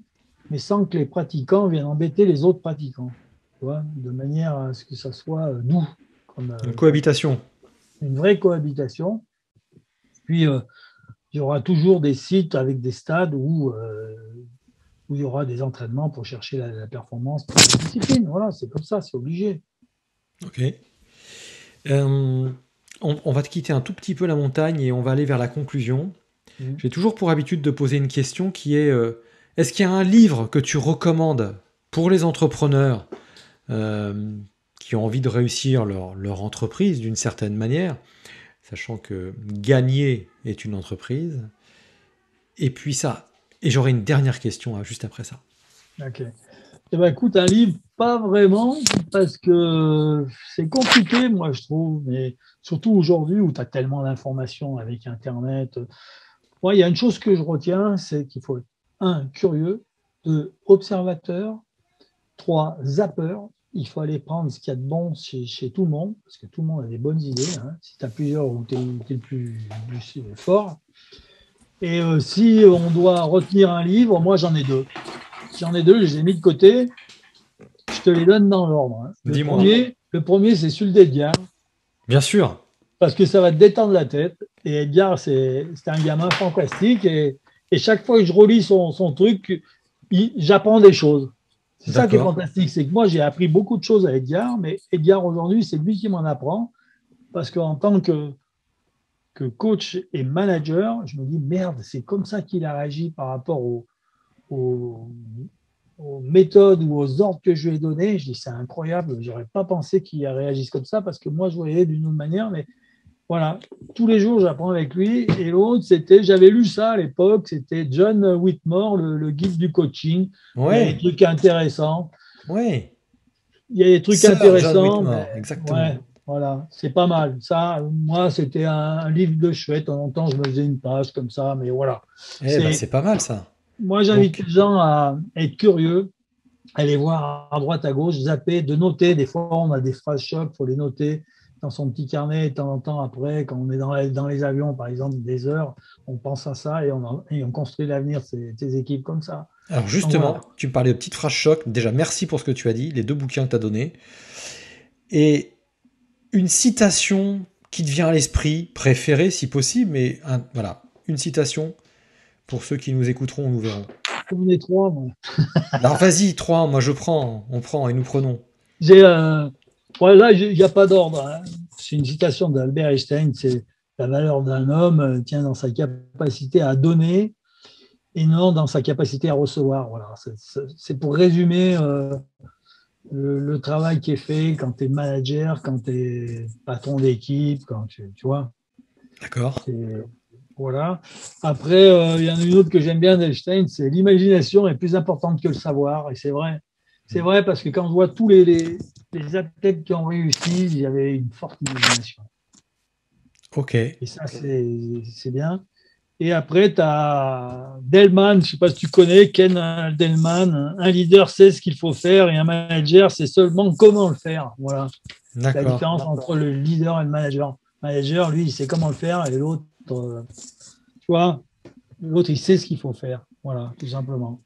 S2: mais sans que les pratiquants viennent embêter les autres pratiquants, tu vois, de manière à ce que ça soit doux,
S1: Une
S2: comme
S1: cohabitation.
S2: une vraie cohabitation. Puis, il y aura toujours des sites avec des stades où il y aura des entraînements pour chercher la performance pour les disciplines. Voilà, c'est comme ça, c'est obligé.
S1: Ok. On va te quitter un tout petit peu la montagne et on va aller vers la conclusion.
S2: Mhm.
S1: J'ai toujours pour habitude de poser une question qui est est-ce qu'il y a un livre que tu recommandes pour les entrepreneurs euh, qui ont envie de réussir leur entreprise d'une certaine manière, sachant que gagner est une entreprise. Et puis ça, et j'aurai une dernière question juste après ça.
S2: Ok. Eh ben, écoute, un livre, pas vraiment, parce que c'est compliqué, moi, je trouve, mais surtout aujourd'hui où tu as tellement d'informations avec Internet. Moi, il y a une chose que je retiens, c'est qu'il faut être, un, curieux, deux, observateur, trois, zappeur. Il faut aller prendre ce qu'il y a de bon chez tout le monde, parce que tout le monde a des bonnes idées. Hein. Si tu as plusieurs ou tu es, le plus fort. Et si on doit retenir un livre, moi, j'en ai deux. J'en ai deux, je les ai mis de côté. Je te les donne dans l'ordre. Hein.
S1: Dis-moi.
S2: Le premier c'est celui d'Edgar,
S1: Bien sûr.
S2: parce que ça va te détendre la tête. Et Edgar, c'est un gamin fantastique. Et chaque fois que je relis son truc, j'apprends des choses. C'est ça qui est
S1: D'accord.
S2: fantastique. C'est que moi, j'ai appris beaucoup de choses à Edgar, mais Edgar, aujourd'hui, c'est lui qui m'en apprend. Parce qu'en tant que coach et manager, je me dis, merde, c'est comme ça qu'il a réagi par rapport au, aux méthodes ou aux ordres que je lui ai donnés. Je dis, c'est incroyable, j'aurais pas pensé qu'il réagisse comme ça parce que moi, je voyais d'une autre manière, mais voilà, tous les jours, j'apprends avec lui. Et l'autre, j'avais lu ça à l'époque, c'était John Whitmore, le guide du coaching. Il y a des
S1: Ouais.
S2: trucs intéressants.
S1: Ouais.
S2: Il y a des trucs
S1: Sir John
S2: intéressants, mais
S1: Whitmore, exactement.
S2: ouais, voilà, c'est pas mal. Ça, moi, c'était un livre de chouette. De temps en temps, je me faisais une page comme ça, mais voilà.
S1: Eh ben,
S2: C'est,
S1: c'est pas mal ça.
S2: moi, j'invite
S1: Donc,
S2: les gens à être curieux, aller voir à droite, à gauche, zapper, de noter. Des fois, on a des phrases chocs, il faut les noter dans son petit carnet. De temps en temps, après, quand on est dans les avions, par exemple, des heures, on pense à ça et on construit l'avenir de ces équipes comme ça.
S1: alors
S2: Donc voilà.
S1: justement, tu me parlais de petites phrases choc. Déjà, merci pour ce que tu as dit, les deux bouquins que tu as donnés. Et une citation qui te vient à l'esprit, préférée si possible, mais voilà, une citation pour ceux qui nous écouteront ou nous verront.
S2: On est trois. Moi.
S1: Alors vas-y, trois, moi je prends, on prend et nous prenons.
S2: J'ai, ouais, là, il n'y a pas d'ordre. Hein. C'est une citation d'Albert Einstein. C'est la valeur d'un homme tient dans sa capacité à donner et non dans sa capacité à recevoir. Voilà. C'est pour résumer le travail qui est fait quand tu es manager, quand tu es patron d'équipe, quand tu vois.
S1: D'accord.
S2: Voilà. Après, il y en a une autre que j'aime bien d'Einstein, c'est l'imagination est plus importante que le savoir. Et c'est vrai. C'est vrai parce que quand on voit tous les athlètes qui ont réussi, il y avait une forte imagination.
S1: Ok.
S2: Et ça, c'est bien. Et après, tu as Delman, je ne sais pas si tu connais, Ken Delman. Un leader sait ce qu'il faut faire et un manager sait seulement comment le faire. Voilà. C'est la
S1: D'accord.
S2: différence entre le leader et le manager. Le manager, lui, il sait comment le faire et l'autre, tu vois, l'autre, il sait ce qu'il faut faire. Voilà, tout simplement.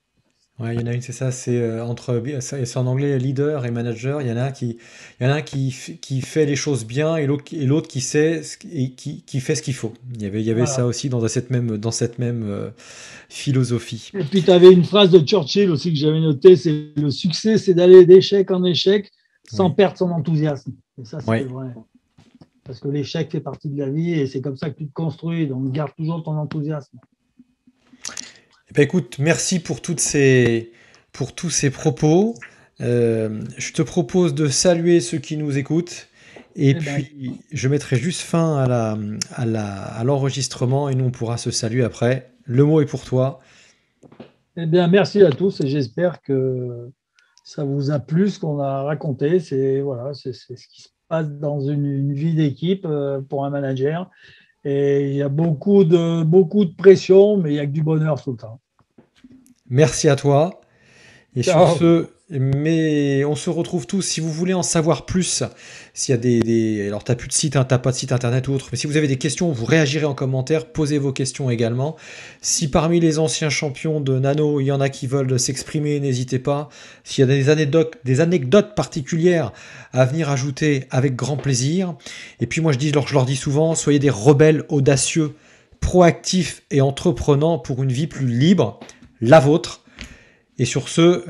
S1: Ouais, il y en a une, c'est ça, c'est c'est en anglais leader et manager. Il y en a un qui fait les choses bien et l'autre qui sait et qui fait ce qu'il faut. Il y avait ça
S2: Voilà.
S1: aussi dans cette même philosophie.
S2: Et puis, tu avais une phrase de Churchill aussi que j'avais notée, c'est le succès, c'est d'aller d'échec en échec sans
S1: Oui.
S2: perdre son enthousiasme. Et ça, c'est
S1: Ouais.
S2: vrai. Parce que l'échec fait partie de la vie et c'est comme ça que tu te construis. Donc, garde toujours ton enthousiasme.
S1: Eh ben, écoute, merci pour tous ces propos. Je te propose de saluer ceux qui nous écoutent. Et
S2: Eh ben,
S1: puis, je mettrai juste fin à l'enregistrement et nous, on pourra se saluer après. Le mot est pour toi.
S2: eh bien, merci à tous et j'espère que ça vous a plu ce qu'on a raconté. C'est voilà, c'est ce qui se passe dans une vie d'équipe pour un manager. Et il y a beaucoup de pression, mais il y a que du bonheur tout le temps.
S1: Merci à toi. Et sur
S2: Ciao.
S1: ce, mais on se retrouve tous. Si vous voulez en savoir plus, s'il y a alors t'as plus de site, hein, t'as pas de site internet ou autre, mais si vous avez des questions, vous réagirez en commentaire, posez vos questions également. Si parmi les anciens champions de Nano, il y en a qui veulent s'exprimer, n'hésitez pas. S'il y a des anecdotes particulières à venir ajouter, avec grand plaisir. Et puis moi je leur dis souvent, soyez des rebelles audacieux, proactifs et entreprenants pour une vie plus libre, la vôtre. Et sur ce,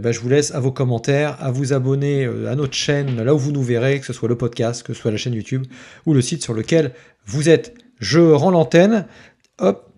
S1: je vous laisse à vos commentaires, à vous abonner à notre chaîne, là où vous nous verrez, que ce soit le podcast, que ce soit la chaîne YouTube ou le site sur lequel vous êtes. Je rends l'antenne. Hop,